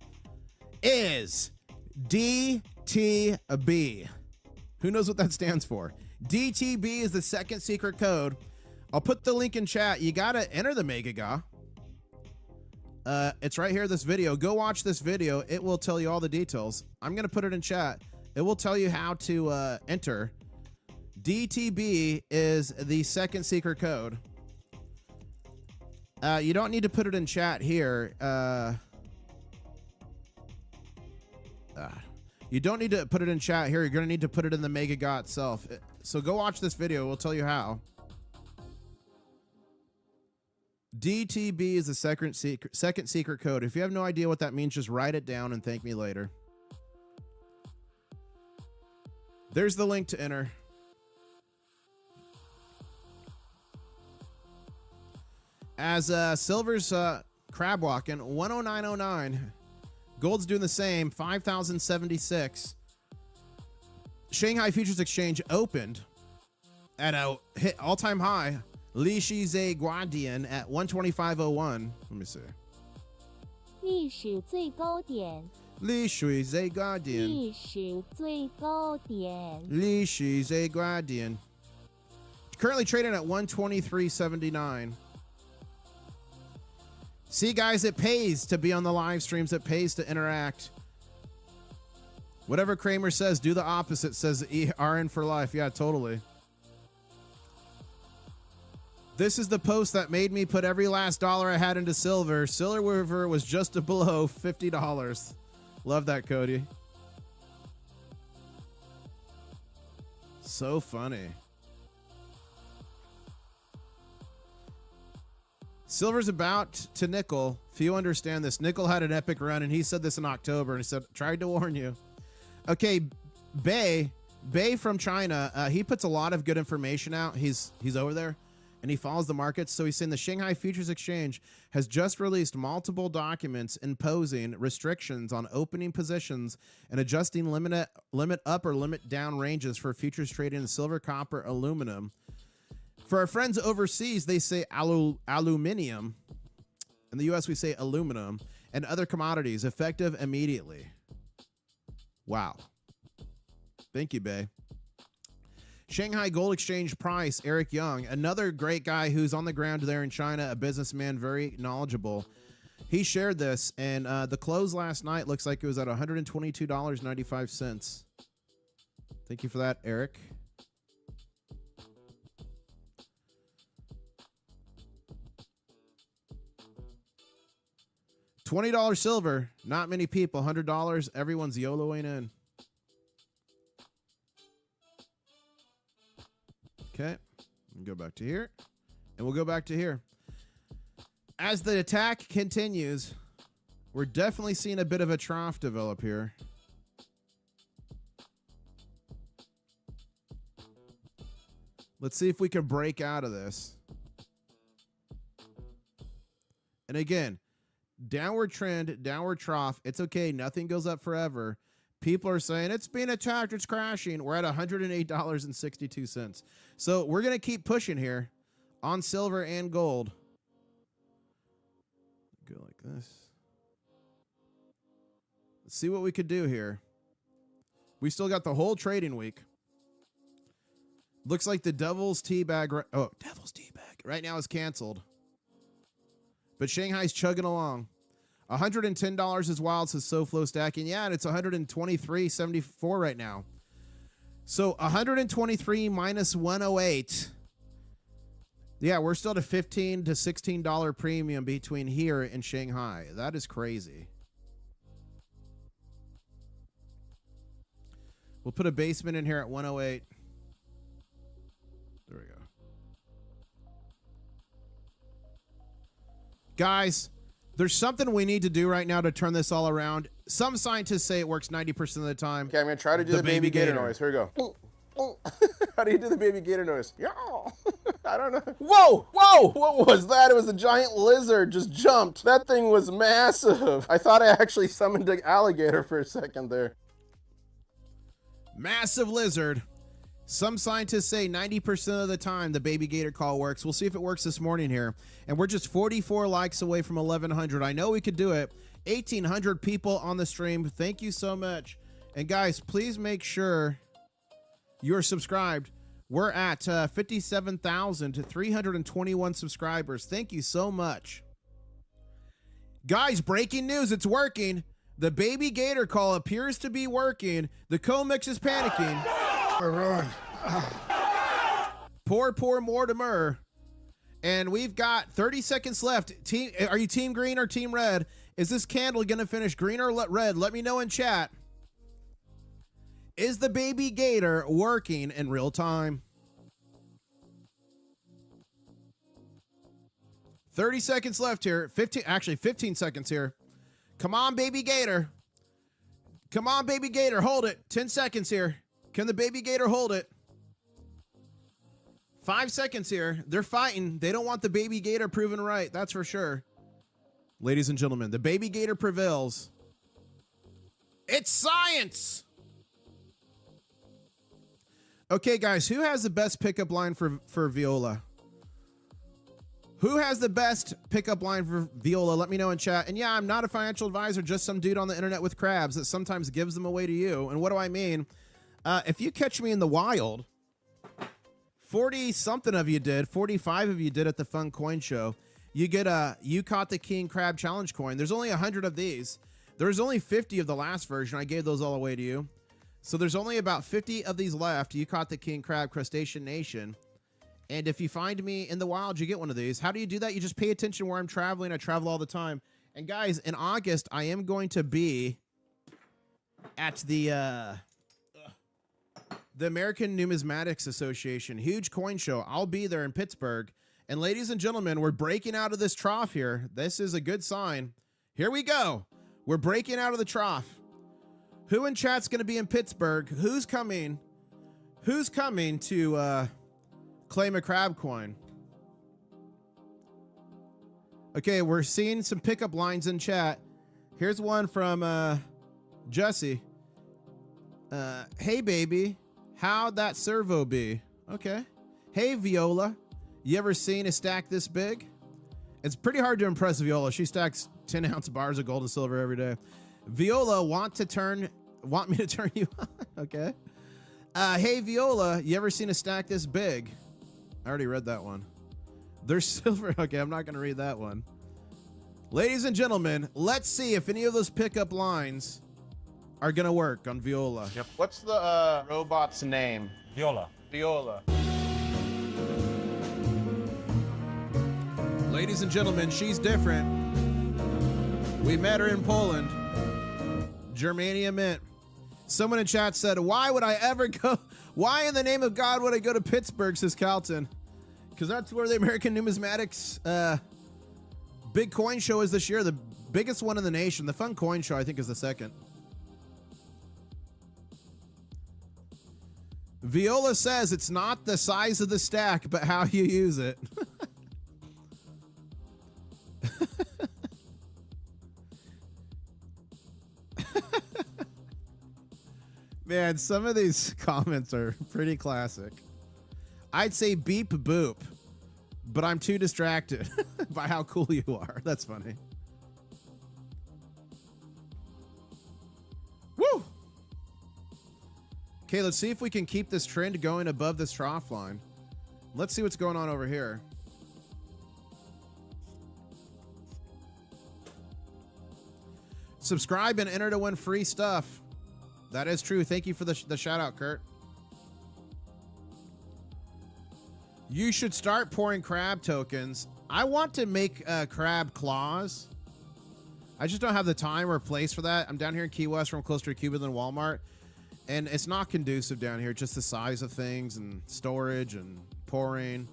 is DTB. Who knows what that stands for? DTB is the second secret code. I'll put the link in chat. You got to enter the Megaga. It's right here, this video. Go watch this video. It will tell you all the details. I'm going to put it in chat. It will tell you how to enter. DTB is the second secret code. You don't need to put it in chat here. You don't need to put it in chat here. You're going to need to put it in the Megaga itself. So go watch this video. We'll tell you how. DTB is the second secret code. If you have no idea what that means, just write it down and thank me later. There's the link to enter. As silver's crab walking 109.09, gold's doing the same 5,076. Shanghai Futures Exchange opened at a hit all-time high. Li Shize Guardian at 125.01. Let me see. 历史最高点， Li Shize Guardian. 历史最高点。 Li Shize Guardian. Currently trading at 123.79. See, guys, it pays to be on the live streams. It pays to interact. Whatever Kramer says, do the opposite, says RN for life. Yeah, totally. This is the post that made me put every last dollar I had into silver. Silver was just below $50. Love that, Cody. So funny. Silver's about to nickel. Few understand this. Nickel had an epic run, and he said this in October, and he said, tried to warn you. Okay, Bei from China, he puts a lot of good information out. He's over there, and he follows the markets. So he's saying the Shanghai Futures Exchange has just released multiple documents imposing restrictions on opening positions and adjusting limit up or limit down ranges for futures trading in silver, copper, aluminum. For our friends overseas, they say aluminium. In the U.S., we say aluminum and other commodities, effective immediately. Wow. Thank you, Bei. Shanghai Gold Exchange price, Eric Young, another great guy who's on the ground there in China, a businessman, very knowledgeable. He shared this, and the close last night looks like it was at $122.95. Thank you for that, Eric. $20 silver, not many people. $100, everyone's YOLOing in. Okay, go back to here, and we'll go back to here. As the attack continues, we're definitely seeing a bit of a trough develop here. Let's see if we can break out of this. And again, downward trend, downward trough. It's okay. Nothing goes up forever. People are saying it's being attacked. It's crashing. We're at $108.62. So we're going to keep pushing here on silver and gold. Go like this. Let's see what we could do here. We still got the whole trading week. Looks like the Devil's Teabag. Devil's Teabag right now is canceled. But Shanghai's chugging along. $110 is wild, says SoFlo Stacking. Yeah, and it's $123.74 right now. So 123 minus 108 Yeah, we're still at a $15 to $16 premium between here and Shanghai. That is crazy. We'll put a basement in here at 108. There we go. Guys, there's something we need to do right now to turn this all around. Some scientists say it works 90% of the time. Okay, I'm gonna try to do the baby gator noise. Here we go. How do you do the baby gator noise? Yeah. I don't know. Whoa! Whoa! What was that? It was a giant lizard just jumped. That thing was massive. I thought I actually summoned an alligator for a second there. Massive lizard. Some scientists say 90% of the time the baby gator call works. We'll see if it works this morning here. And we're just 44 likes away from 1,100. I know we could do it. 1,800 people on the stream. Thank you so much. And guys, please make sure you're subscribed. We're at 57,321 subscribers. Thank you so much. Guys, breaking news. It's working. The baby gator call appears to be working. The COMEX is panicking. Poor Mortimer. And we've got 30 seconds left. Are you team green or team red? Is this candle going to finish green or red? Let me know in chat. Is the baby gator working in real time? 30 seconds left here. 15 seconds here. Come on, baby gator. Come on, baby gator. Hold it. 10 seconds here. Can the baby gator hold it? 5 seconds here. They're fighting. They don't want the baby gator proven right. That's for sure. Ladies and gentlemen, the baby gator prevails. It's science. Okay, guys, who has the best pickup line for Viola? Who has the best pickup line for Viola? Let me know in chat. And yeah, I'm not a financial advisor, just some dude on the internet with crabs that sometimes gives them away to you. And what do I mean? If you catch me in the wild, 40-something of you did, 45 of you did at the Fun Coin Show. You get a You Caught the King Crab Challenge coin. There's only 100 of these. There's only 50 of the last version. I gave those all away to you. So there's only about 50 of these left. You Caught the King Crab Crustacean Nation. And if you find me in the wild, you get one of these. How do you do that? You just pay attention where I'm traveling. I travel all the time. And guys, in August, I am going to be at the American Numismatics Association. Huge coin show. I'll be there in Pittsburgh. And ladies and gentlemen, we're breaking out of this trough here. This is a good sign. Here we go. We're breaking out of the trough. Who in chat's going to be in Pittsburgh? Who's coming? Who's coming to claim a crab coin? Okay, we're seeing some pickup lines in chat. Here's one from Jesse. Hey, baby. How'd that servo be? Okay. Hey, Viola. You ever seen a stack this big? It's pretty hard to impress Viola. She stacks 10-ounce bars of gold and silver every day. Viola, want me to turn you on? Okay. Hey, Viola, you ever seen a stack this big? I already read that one. There's silver. Okay, I'm not going to read that one. Ladies and gentlemen, let's see if any of those pickup lines are going to work on Viola. Yep. What's the robot's name? Viola. Viola. Ladies and gentlemen, she's different. We met her in Poland. Germania Mint. Someone in chat said, why would I ever go? Why in the name of God would I go to Pittsburgh, says Calton? Because that's where the American Numismatics big coin show is this year. The biggest one in the nation. The Fun Coin Show, I think, is the second. Viola says it's not the size of the stack, but how you use it. Man, some of these comments are pretty classic. I'd say beep boop, but I'm too distracted by how cool you are. That's funny. Woo! Okay, let's see if we can keep this trend going above this trough line. Let's see what's going on over here. Subscribe and enter to win free stuff. That is true. Thank you for the shout out, Kurt. You should start pouring crab tokens. I want to make crab claws. I just don't have the time or place for that. I'm down here in Key West from closer to Cuba than Walmart. And it's not conducive down here. Just the size of things and storage and pouring.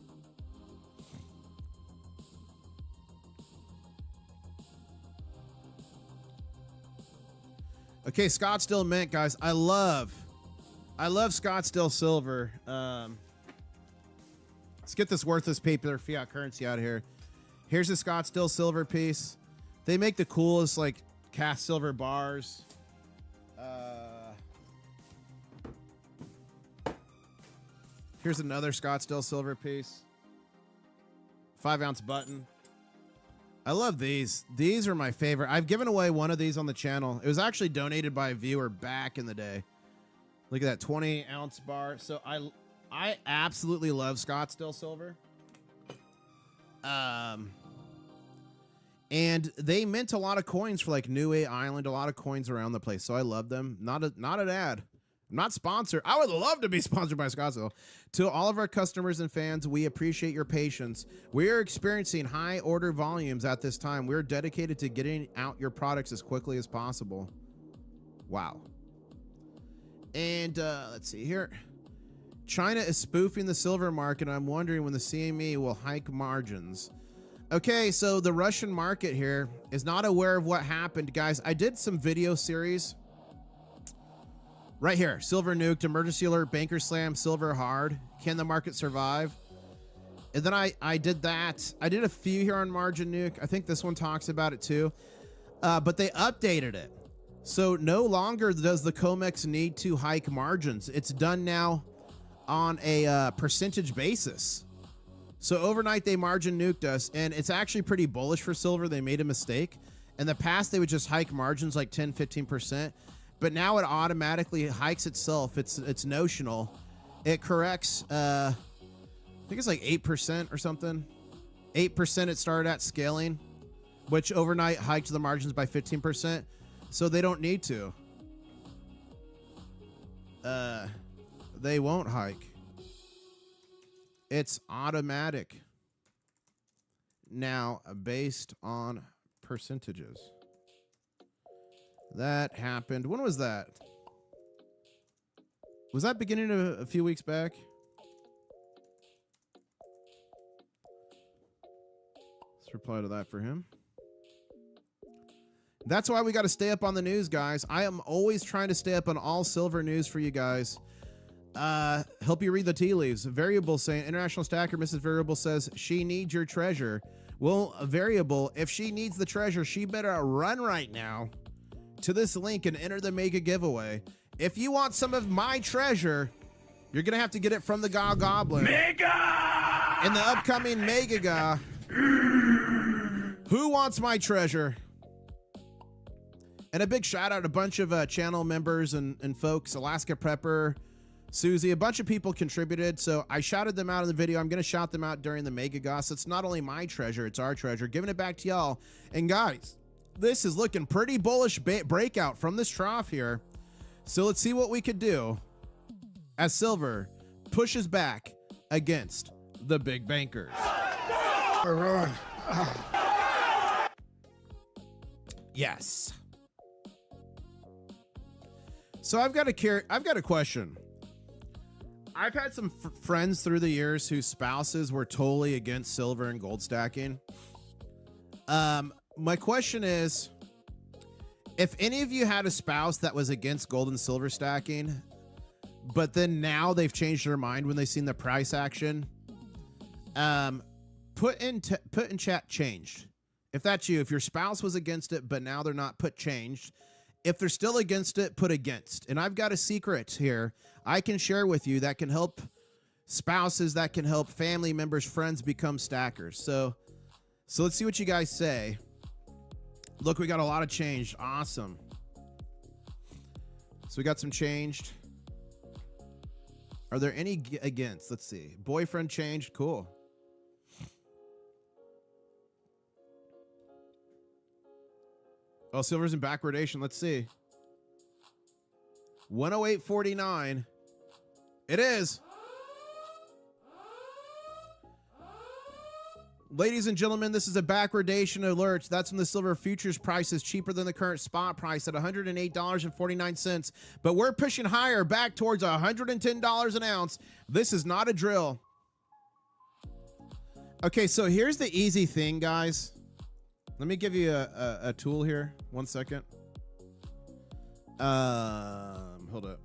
Okay, Scottsdale Mint, guys. I love Scottsdale Silver. Let's get this worthless paper fiat currency out of here. Here's a Scottsdale Silver piece. They make the coolest, like, cast silver bars. Here's another Scottsdale Silver piece. 5-ounce button. I love these. These are my favorite. I've given away one of these on the channel. It was actually donated by a viewer back in the day. Look at that 20-ounce bar. So I absolutely love Scottsdale Silver. And they mint a lot of coins for like Niue Island, a lot of coins around the place. So I love them. Not an ad. I'm not sponsored. I would love to be sponsored by Scottsdale. To all of our customers and fans, we appreciate your patience. We are experiencing high order volumes at this time. We're dedicated to getting out your products as quickly as possible. Wow. And let's see here. China is spoofing the silver market. I'm wondering when the CME will hike margins. Okay, so the Russian market here is not aware of what happened. Guys, I did some video series. Right here, silver nuked, emergency alert, banker slam, silver hard. Can the market survive? And then I did that. I did a few here on margin nuke. I think this one talks about it too. But they updated it. So no longer does the COMEX need to hike margins. It's done now on a percentage basis. So overnight they margin nuked us, and it's actually pretty bullish for silver. They made a mistake. In the past, they would just hike margins like 10, 15%. But now it automatically hikes itself. It's notional. It corrects, I think it's like 8% or something. 8% it started at scaling, which overnight hiked the margins by 15%. So they don't need to. They won't hike. It's automatic. Now, based on percentages. That happened. When was that? Was that beginning of a few weeks back? Let's reply to that for him. That's why we got to stay up on the news, guys. I am always trying to stay up on all silver news for you guys. Help you read the tea leaves. Variable saying, International Stacker, Mrs. Variable says, she needs your treasure. Well, a Variable, if she needs the treasure, she better run right now to this link and enter the mega giveaway. If you want some of my treasure, you're going to have to get it from the Goblin. Mega! In the upcoming Mega. Who wants my treasure? And a big shout out to a bunch of channel members and folks, Alaska Prepper, Susie, a bunch of people contributed. So I shouted them out in the video. I'm going to shout them out during the Mega Goss. It's not only my treasure, it's our treasure. Giving it back to y'all. And guys, this is looking pretty bullish breakout from this trough here. So let's see what we could do as silver pushes back against the big bankers. Yes. So I've got a question. I've had some friends through the years whose spouses were totally against silver and gold stacking. My question is, if any of you had a spouse that was against gold and silver stacking, but then now they've changed their mind when they've seen the price action, put in chat changed. If that's you, if your spouse was against it, but now they're not, put changed. If they're still against it, put against. And I've got a secret here I can share with you that can help spouses, that can help family members, friends become stackers. So let's see what you guys say. Look, we got a lot of changed. Awesome. So we got some changed. Are there any against? Let's see. Boyfriend changed. Cool. Oh, silver's in backwardation. Let's see. 108.49. It is. Ladies and gentlemen, this is a backwardation alert. That's when the silver futures price is cheaper than the current spot price at $108.49. But we're pushing higher back towards $110 an ounce. This is not a drill. Okay, so here's the easy thing, guys. Let me give you a tool here. 1 second. Hold up.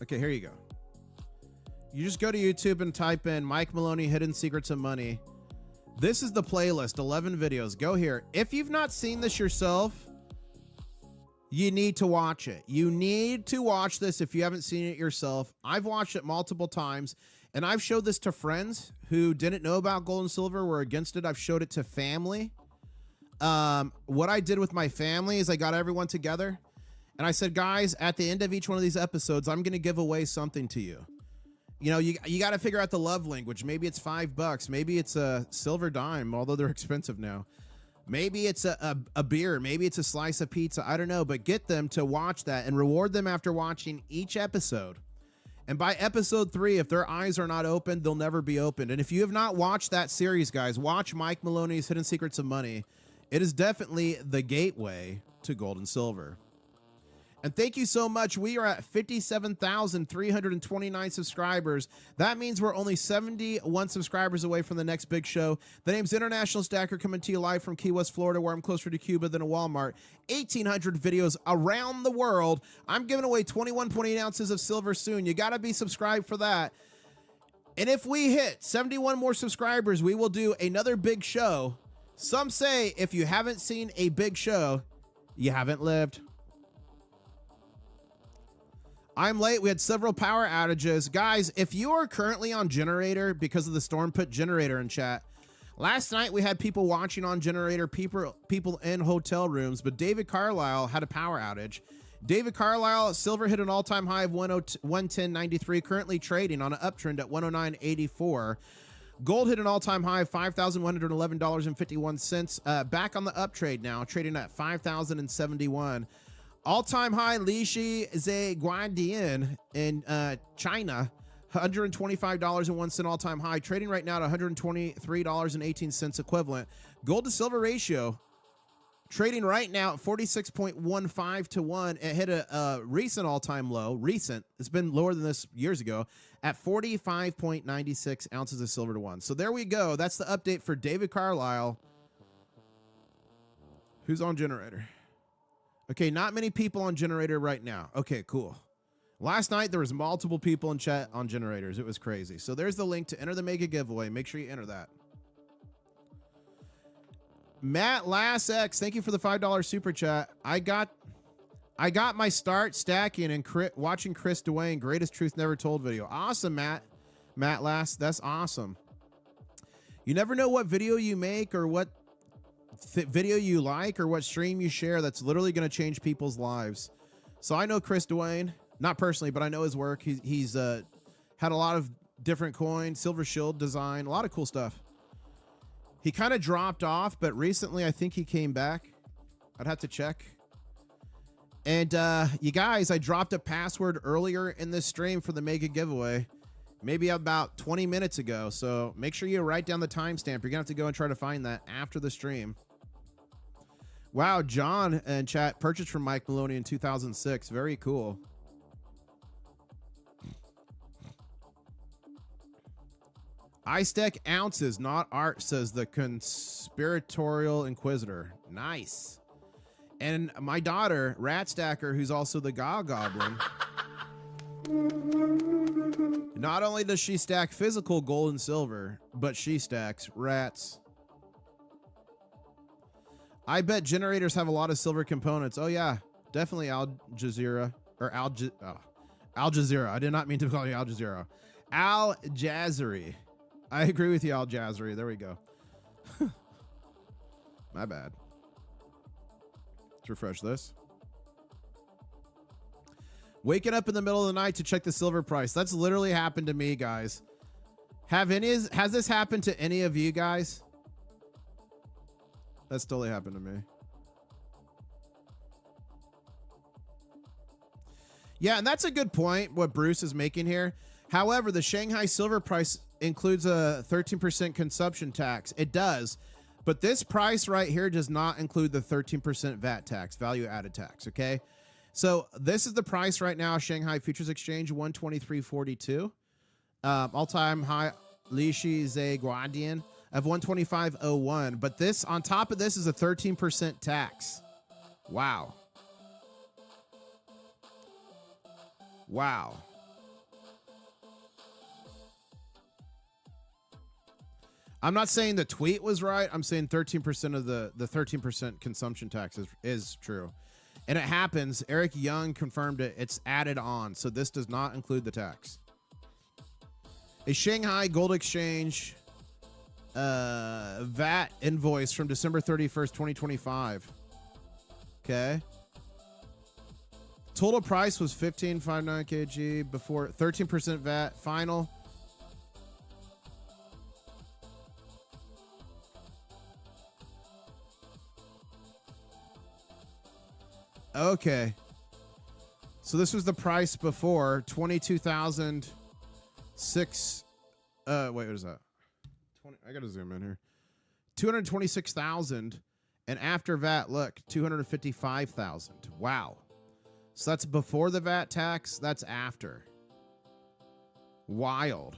Okay, here you go. You just go to YouTube and type in Mike Maloney Hidden Secrets of Money. This is the playlist, 11 videos. Go here. If you've not seen this yourself, you need to watch it. You need to watch this if you haven't seen it yourself. I've watched it multiple times, and I've showed this to friends who didn't know about gold and silver, were against it. I've showed it to family. What I did with my family is I got everyone together, and I said, guys, at the end of each one of these episodes, I'm going to give away something to you. You know, you got to figure out the love language. Maybe it's $5. Maybe it's a silver dime, although they're expensive now. Maybe it's a beer. Maybe it's a slice of pizza. I don't know, but get them to watch that and reward them after watching each episode. And by episode 3, if their eyes are not opened, they'll never be opened. And if you have not watched that series, guys, watch Mike Maloney's Hidden Secrets of Money. It is definitely the gateway to gold and silver. And thank you so much. We are at 57,329 subscribers. That means we're only 71 subscribers away from the next big show. The name's International Stacker, coming to you live from Key West, Florida, where I'm closer to Cuba than a Walmart. 1,800 videos around the world. I'm giving away 21.8 ounces of silver soon. You got to be subscribed for that. And if we hit 71 more subscribers, we will do another big show. Some say if you haven't seen a big show, you haven't lived. I'm late. We had several power outages. Guys, if you are currently on generator because of the storm, put generator in chat. Last night we had people watching on generator, people in hotel rooms, but David Carlisle had a power outage. David Carlisle, silver hit an all-time high of 110.93, currently trading on an uptrend at 109.84. Gold hit an all-time high of $5,111.51. Back on the uptrade now, trading at $5,071. All-time high, Lishi Zhe in China, $125.01 all-time high, trading right now at $123.18 equivalent. Gold to silver ratio, trading right now at 46.15 to 1. It hit a recent all-time low. Recent. It's been lower than this years ago at 45.96 ounces of silver to 1. So there we go. That's the update for David Carlisle. Who's on generator? Okay, not many people on generator right now. Okay, cool. Last night, there was multiple people in chat on generators. It was crazy. So there's the link to enter the mega giveaway. Make sure you enter that. Matt Lass X, thank you for the $5 super chat. I got my start stacking and watching Chris Dwayne, Greatest Truth Never Told video. Awesome, Matt. Matt Lass, that's awesome. You never know what video you make or what video you like or what stream you share that's literally going to change people's lives. So I know Chris Dwayne, not personally, but I know his work. He's had a lot of different coins, silver shield design, a lot of cool stuff. He kind of dropped off, but recently I think he came back. I'd have to check. And you guys, I dropped a password earlier in this stream for the mega giveaway, maybe about 20 minutes ago. So make sure you write down the timestamp. You're gonna have to go and try to find that after the stream. Wow, John in chat, purchased from Mike Maloney in 2006. Very cool. I stack ounces, not art, says the conspiratorial inquisitor. Nice. And my daughter, Rat Stacker, who's also the Goblin. Not only does she stack physical gold and silver, but she stacks rats. I bet generators have a lot of silver components. Oh yeah, definitely Al Jazeera or Al Jazeera. I did not mean to call you Al Jazeera. Al Jazari. I agree with you, Al Jazari. There we go. My bad. Let's refresh this. Waking up in the middle of the night to check the silver price. That's literally happened to me, guys. Has this happened to any of you guys? That's totally happened to me. Yeah, and that's a good point, what Bruce is making here. However, the Shanghai silver price includes a 13% consumption tax. It does. But this price right here does not include the 13% VAT tax, value added tax, okay? So this is the price right now, Shanghai Futures Exchange, 123.42. All-time high, Lishi Zhe Guadian of 125.01. But this, on top of this, is a 13% tax. Wow. Wow. I'm not saying the tweet was right. I'm saying 13% of the 13% consumption tax is true. And it happens. Eric Young confirmed it. It's added on. So this does not include the tax. A Shanghai Gold Exchange VAT invoice from December 31st, 2025. Okay. Total price was 15.59 kg before 13% VAT. Final. Okay. So this was the price before 22,006. Wait, what is that? 20. I gotta zoom in here. 226,000, and after VAT, look, 255,000. Wow. So that's before the VAT tax. That's after. Wild.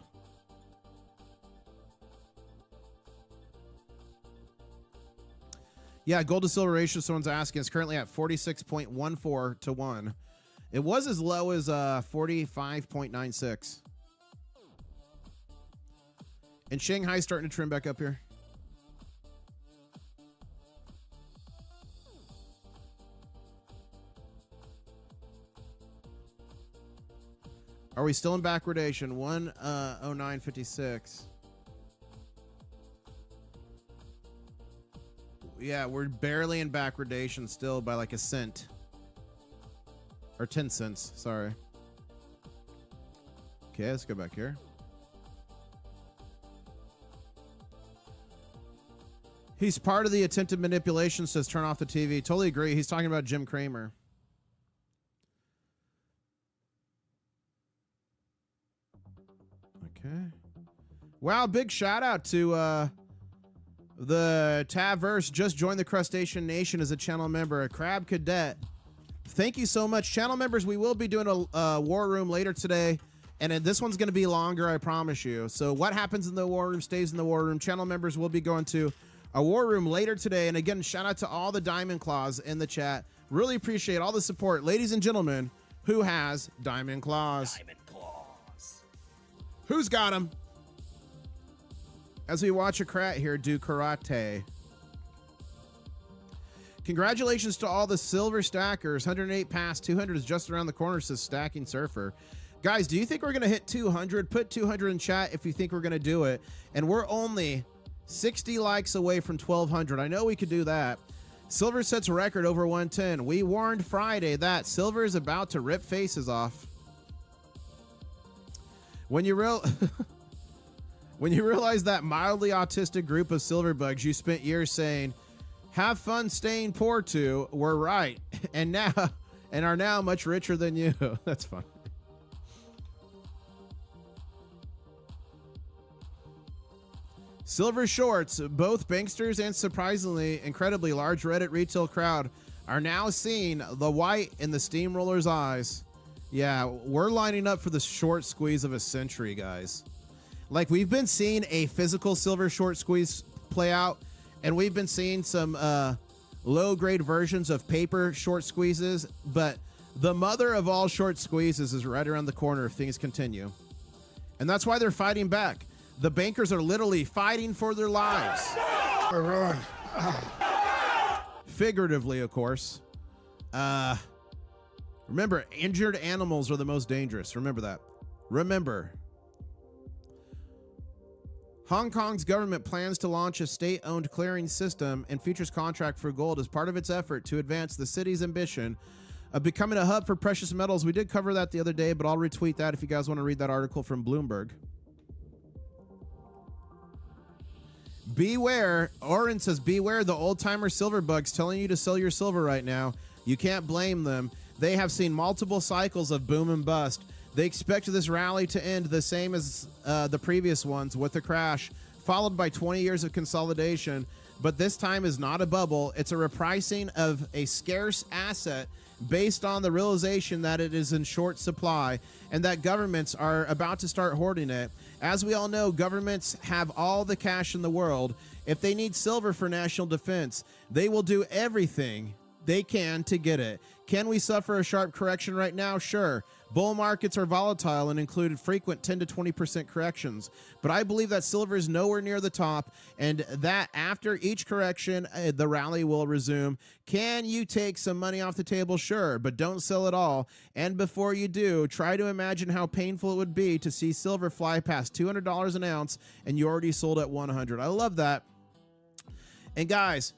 Yeah, gold to silver ratio, someone's asking, is currently at 46.14 to 1. It was as low as 45.96. And Shanghai starting to trim back up here. Are we still in backwardation? 109.56. Yeah, we're barely in backwardation still by like a cent. Or 10 cents, sorry. Okay, let's go back here. He's part of the attempted manipulation, says turn off the TV. Totally agree. He's talking about Jim Cramer. Okay. Wow, big shout out to the Taverse. Just joined the Crustacean Nation as a channel member, a Crab Cadet. Thank you so much. Channel members, we will be doing a war room later today, and this one's going to be longer, I promise you. So what happens in the war room stays in the war room. Channel members will be going to a war room later today. And again, shout out to all the Diamond Claws in the chat. Really appreciate all the support. Ladies and gentlemen, who has Diamond Claws? Diamond claws. Who's got them? As we watch a Krat here do karate. Congratulations to all the silver stackers. 108 past 200 is just around the corner, says Stacking Surfer. Guys, do you think we're going to hit 200? Put 200 in chat if you think we're going to do it. And we're only 60 likes away from 1,200. I know we could do that. Silver sets a record over 110. We warned Friday that silver is about to rip faces off. When you realize that mildly autistic group of silver bugs you spent years saying, have fun staying poor to, were right, and are now much richer than you. That's fun. Silver shorts, both banksters and surprisingly incredibly large Reddit retail crowd are now seeing the white in the steamroller's eyes. Yeah, we're lining up for the short squeeze of a century, guys. Like, we've been seeing a physical silver short squeeze play out, and we've been seeing some low-grade versions of paper short squeezes, but the mother of all short squeezes is right around the corner if things continue. And that's why they're fighting back. The bankers are literally fighting for their lives. Figuratively, of course. Remember, injured animals are the most dangerous. Remember that. Remember. Hong Kong's government plans to launch a state-owned clearing system and futures contract for gold as part of its effort to advance the city's ambition of becoming a hub for precious metals. We did cover that the other day, but I'll retweet that if you guys want to read that article from Bloomberg. Beware, Oren says, beware the old-timer silver bugs telling you to sell your silver right now. You can't blame them. They have seen multiple cycles of boom and bust. They expect this rally to end the same as the previous ones, with a crash, followed by 20 years of consolidation. But this time is not a bubble. It's a repricing of a scarce asset based on the realization that it is in short supply and that governments are about to start hoarding it. As we all know, governments have all the cash in the world. If they need silver for national defense, they will do everything they can to get it. Can we suffer a sharp correction right now? Sure. Bull markets are volatile and include frequent 10 to 20% corrections. But I believe that silver is nowhere near the top and that after each correction, the rally will resume. Can you take some money off the table? Sure, but don't sell it all. And before you do, try to imagine how painful it would be to see silver fly past $200 an ounce and you already sold at 100. I love that. And guys,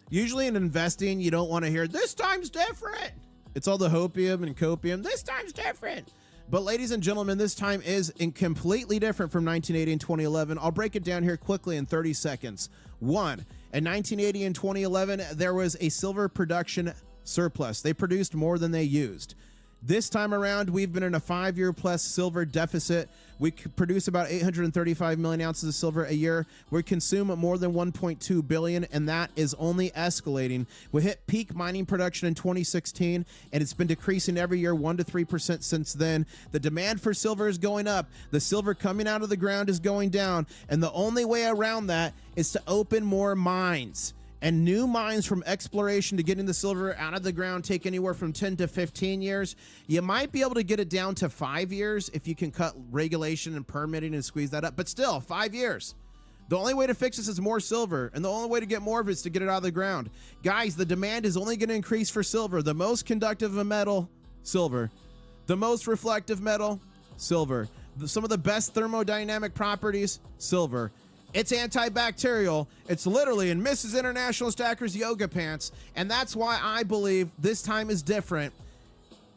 usually in investing, you don't want to hear, this time's different. It's all the hopium and copium. This time's different. But ladies and gentlemen, this time is completely different from 1980 and 2011. I'll break it down here quickly in 30 seconds. 1, in 1980 and 2011, there was a silver production surplus. They produced more than they used. This time around, we've been in a 5-year plus silver deficit. We produce about 835 million ounces of silver a year. We consume more than 1.2 billion, and that is only escalating. We hit peak mining production in 2016, and it's been decreasing every year 1 to 3% since then. The demand for silver is going up. The silver coming out of the ground is going down, and the only way around that is to open more mines. And new mines from exploration to getting the silver out of the ground take anywhere from 10 to 15 years. You might be able to get it down to 5 years if you can cut regulation and permitting and squeeze that up. But still, 5 years. The only way to fix this is more silver. And the only way to get more of it is to get it out of the ground. Guys, the demand is only going to increase for silver. The most conductive of metal, silver. The most reflective metal, silver. Some of the best thermodynamic properties, silver. It's antibacterial. It's literally in Mrs. International Stacker's yoga pants. And that's why I believe this time is different.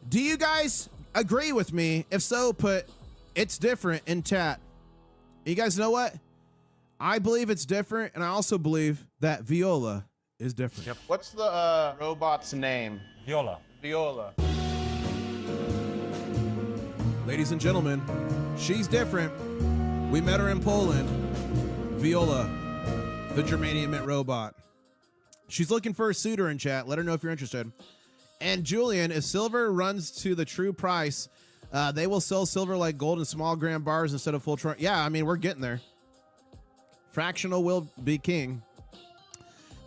Do you guys agree with me? If so, put it's different in chat. You guys know what? I believe it's different. And I also believe that Viola is different. Yep. What's the robot's name? Viola. Viola. Ladies and gentlemen, she's different. We met her in Poland. Viola, the Germanium Mint robot. She's looking for a suitor in chat. Let her know if you're interested. And Julian, if silver runs to the true price, they will sell silver like gold in small gram bars instead of full trunk. Yeah, I mean, we're getting there. Fractional will be king.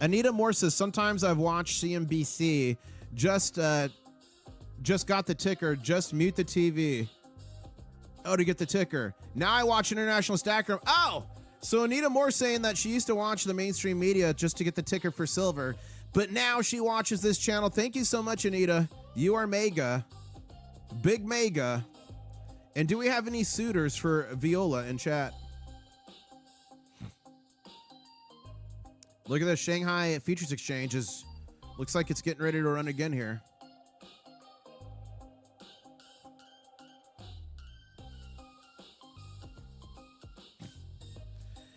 Anita Moore says, sometimes I've watched CNBC. Just got the ticker. Just mute the TV. Oh, to get the ticker. Now I watch International Stacker. Oh! So Anita Moore saying that she used to watch the mainstream media just to get the ticker for silver, but now she watches this channel. Thank you so much, Anita. You are mega. Big mega. And do we have any suitors for Viola in chat? Look at this. Shanghai Futures Exchange looks like it's getting ready to run again here.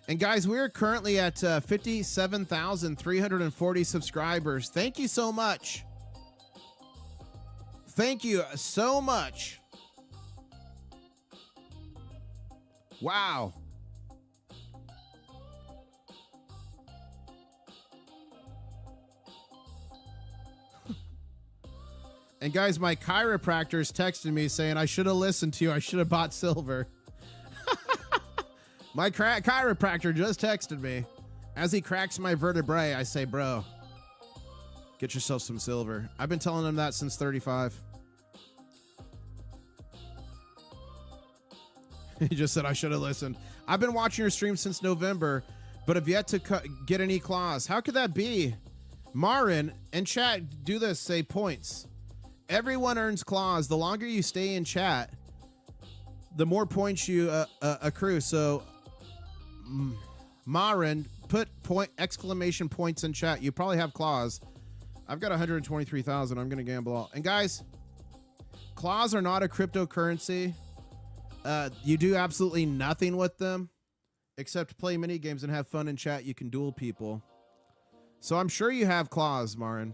And guys, we're currently at 57,340 subscribers. Thank you so much. Thank you so much. Wow. And guys, my chiropractor's texting me saying I should have listened to you. I should have bought silver. My chiropractor just texted me. As he cracks my vertebrae, I say, bro, get yourself some silver. I've been telling him that since 35. He just said I should have listened. I've been watching your stream since November, but have yet to get any claws. How could that be? Marin and chat, do this, say points. Everyone earns claws. The longer you stay in chat, the more points you accrue. So Marin, put exclamation points in chat. You probably have claws. I've got 123,000. I'm going to gamble all. And guys, claws are not a cryptocurrency. You do absolutely nothing with them except play mini games and have fun in chat. You can duel people. So I'm sure you have claws, Marin.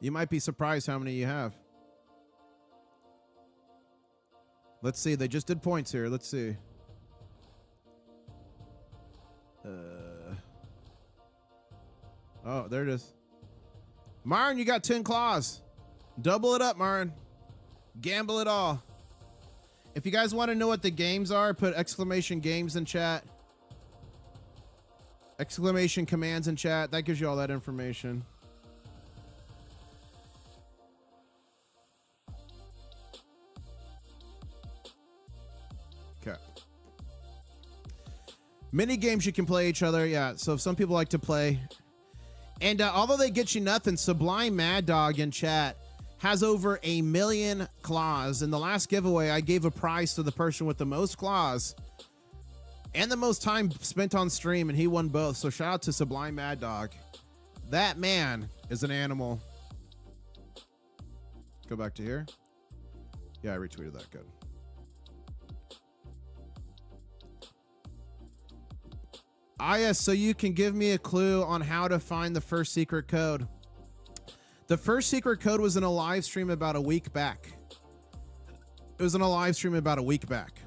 You might be surprised how many you have. Let's see. They just did points here. Let's see. Oh, there it is. Myron, you got 10 claws. Double it up, Myron. Gamble it all. If you guys want to know what the games are, put exclamation games in chat. Exclamation commands in chat. That gives you all that information. Okay. Mini games you can play each other. Yeah, so some people like to play. And although they get you nothing, Sublime Mad Dog in chat has over 1 million claws. In the last giveaway, I gave a prize to the person with the most claws and the most time spent on stream, and he won both. So shout out to Sublime Mad Dog. That man is an animal. Go back to here. Yeah, I retweeted that. Good. Ah, yes, so you can give me a clue on how to find the first secret code. The first secret code was in a live stream about a week back. It was in a live stream about a week back.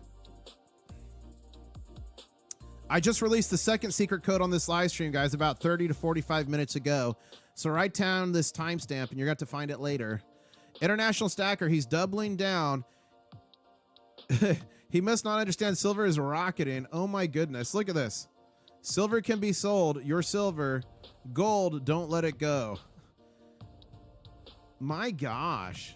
I just released the second secret code on this live stream, guys, about 30 to 45 minutes ago. So write down this timestamp and you're going to have to find it later. International Stacker, he's doubling down. He must not understand silver is rocketing. Oh my goodness. Look at this. Silver can be sold. Your silver. Gold, don't let it go. My gosh.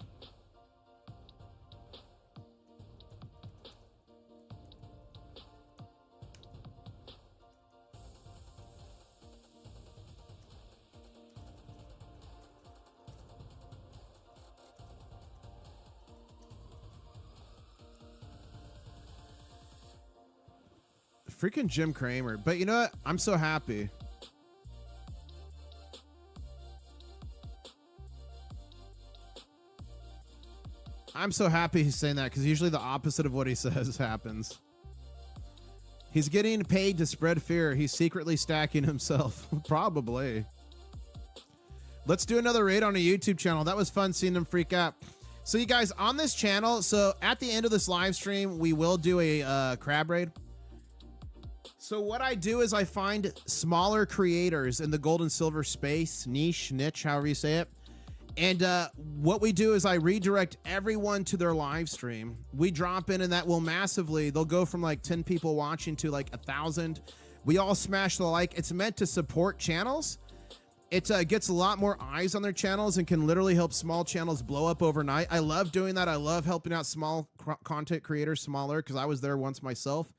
Freaking Jim Cramer. But you know what? I'm so happy. I'm so happy he's saying that because usually the opposite of what he says happens. He's getting paid to spread fear. He's secretly stacking himself. Probably. Let's do another raid on a YouTube channel. That was fun seeing them freak out. So you guys, on this channel, so at the end of this live stream, we will do a crab raid. So what I do is I find smaller creators in the gold and silver space, niche, however you say it. And what we do is I redirect everyone to their live stream. We drop in and that will massively, they'll go from like 10 people watching to like 1,000. We all smash the like. It's meant to support channels. It gets a lot more eyes on their channels and can literally help small channels blow up overnight. I love doing that. I love helping out small content creators, smaller, because I was there once myself.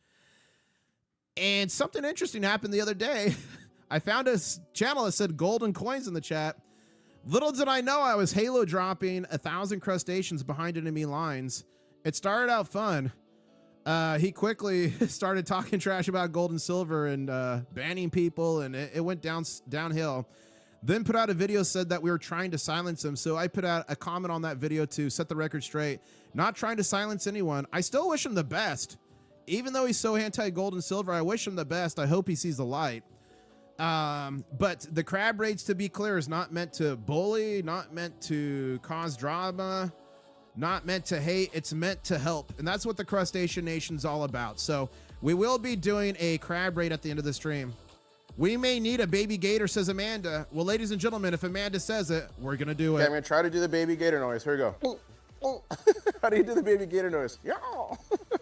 And something interesting happened the other day. I found a channel that said golden coins in the chat. Little did I know I was halo dropping 1,000 crustaceans behind enemy lines. It started out fun. He quickly started talking trash about gold and silver and banning people, and it went downhill. Then put out a video, said that we were trying to silence him. So I put out a comment on that video to set the record straight. Not trying to silence anyone. I still wish him the best. Even though he's so anti-gold and silver, I wish him the best. I hope he sees the light. But the crab raids, to be clear, is not meant to bully, not meant to cause drama, not meant to hate. It's meant to help. And that's what the Crustacean Nation's all about. So we will be doing a crab raid at the end of the stream. We may need a baby gator, says Amanda. Well, ladies and gentlemen, if Amanda says it, we're going to do it. Okay, I'm going to try to do the baby gator noise. Here we go. How do you do the baby gator noise? Yeah.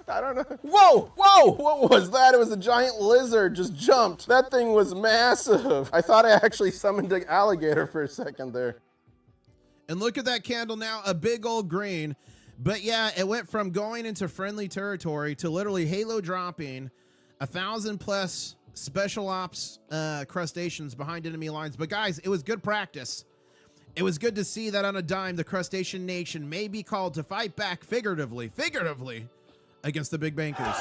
I don't know. Whoa, whoa, what was that? It was a giant lizard just jumped. That thing was massive. I thought I actually summoned an alligator for a second there. And look at that candle now, a big old green. But yeah, it went from going into friendly territory to literally halo dropping 1,000 plus special ops crustaceans behind enemy lines. But guys, it was good practice. It was good to see that on a dime, the Crustacean Nation may be called to fight back figuratively, against the big bankers.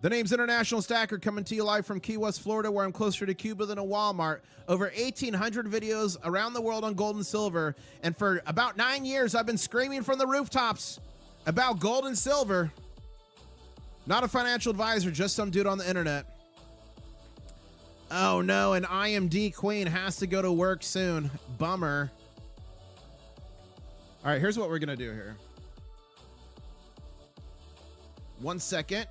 The name's International Stacker, coming to you live from Key West, Florida, where I'm closer to Cuba than a Walmart. Over 1,800 videos around the world on gold and silver. And for about 9 years, I've been screaming from the rooftops about gold and silver. Not a financial advisor, just some dude on the internet. Oh no, an IMD queen has to go to work soon. Bummer. All right, here's what we're gonna do here. 1 second.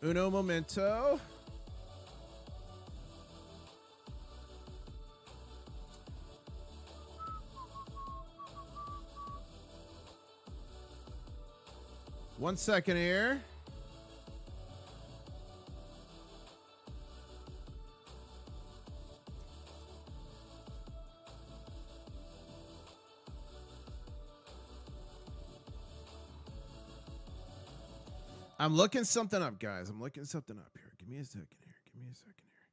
Uno momento. One second here. I'm looking something up, guys. I'm looking something up here. Give me a second here. Give me a second here.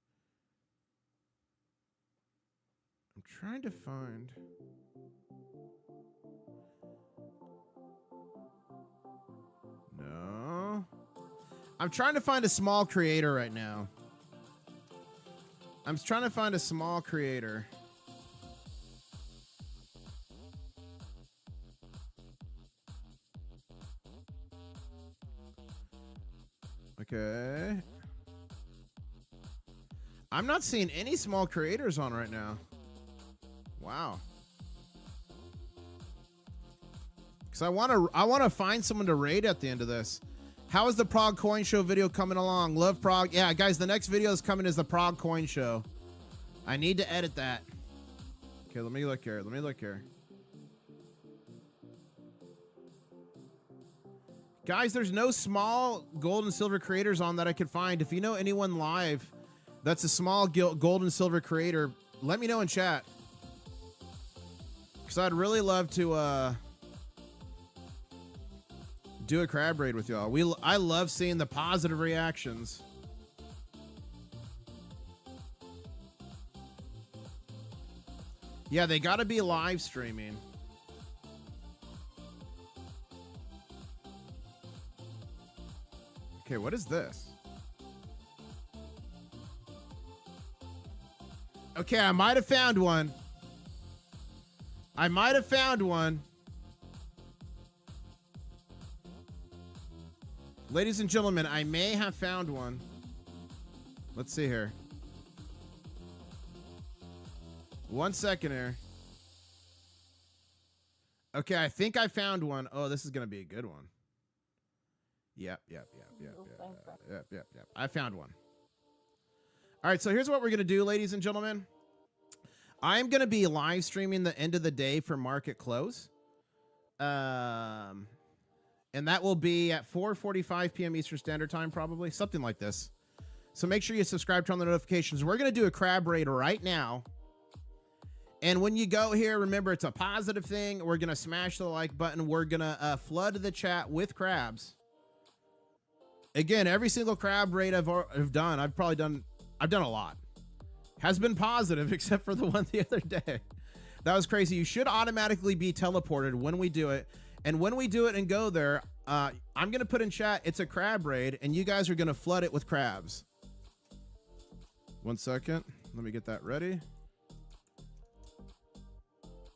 I'm trying to find. No. I'm trying to find a small creator right now. I'm trying to find a small creator. Okay. I'm not seeing any small creators on right now. Wow. Because I want to find someone to raid at the end of this. How is the Prague Coin Show video coming along? Love Prague. Yeah, guys, the next video that's coming is the Prague Coin Show. I need to edit that. Okay, let me look here. Let me look here. Guys, there's no small gold and silver creators on that I could find. If you know anyone live that's a small gold and silver creator, let me know in chat. Because I'd really love to do a crab raid with y'all. I love seeing the positive reactions. Yeah, they got to be live streaming. Okay, what is this? Okay, I might have found one. I might have found one. Ladies and gentlemen, I may have found one. Let's see here. 1 second here. Okay, I think I found one. Oh, this is going to be a good one. Yep. I found one. All right, so here's what we're going to do, ladies and gentlemen. I'm going to be live streaming the end of the day for market close. And that will be at 4:45 p.m. Eastern Standard Time, probably. Something like this. So make sure you subscribe, turn on the notifications. We're going to do a crab raid right now. And when you go here, remember, it's a positive thing. We're going to smash the like button. We're going to flood the chat with crabs. Again, every single crab raid I've done, I've done a lot. Has been positive, except for the one the other day. That was crazy. You should automatically be teleported when we do it. And when we do it and go there, I'm going to put in chat, it's a crab raid, and you guys are going to flood it with crabs. 1 second. Let me get that ready.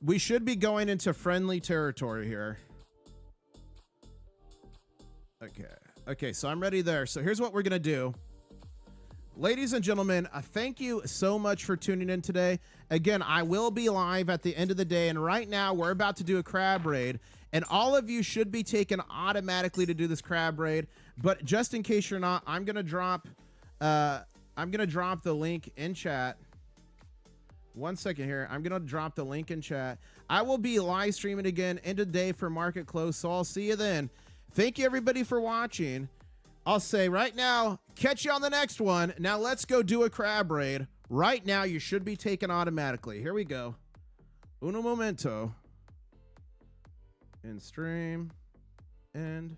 We should be going into friendly territory here. Okay, so I'm ready there. So here's what we're going to do. Ladies and gentlemen, thank you so much for tuning in today. Again, I will be live at the end of the day, and right now we're about to do a crab raid, and all of you should be taken automatically to do this crab raid. But just in case you're not, I'm gonna drop the link in chat. 1 second here. I'm gonna drop the link in chat. I will be live streaming again end of the day for market close, so I'll see you then. Thank you everybody for watching. I'll say right now, catch you on the next one. Now let's go do a crab raid. Right now, you should be taken automatically. Here we go. Uno momento. In stream. And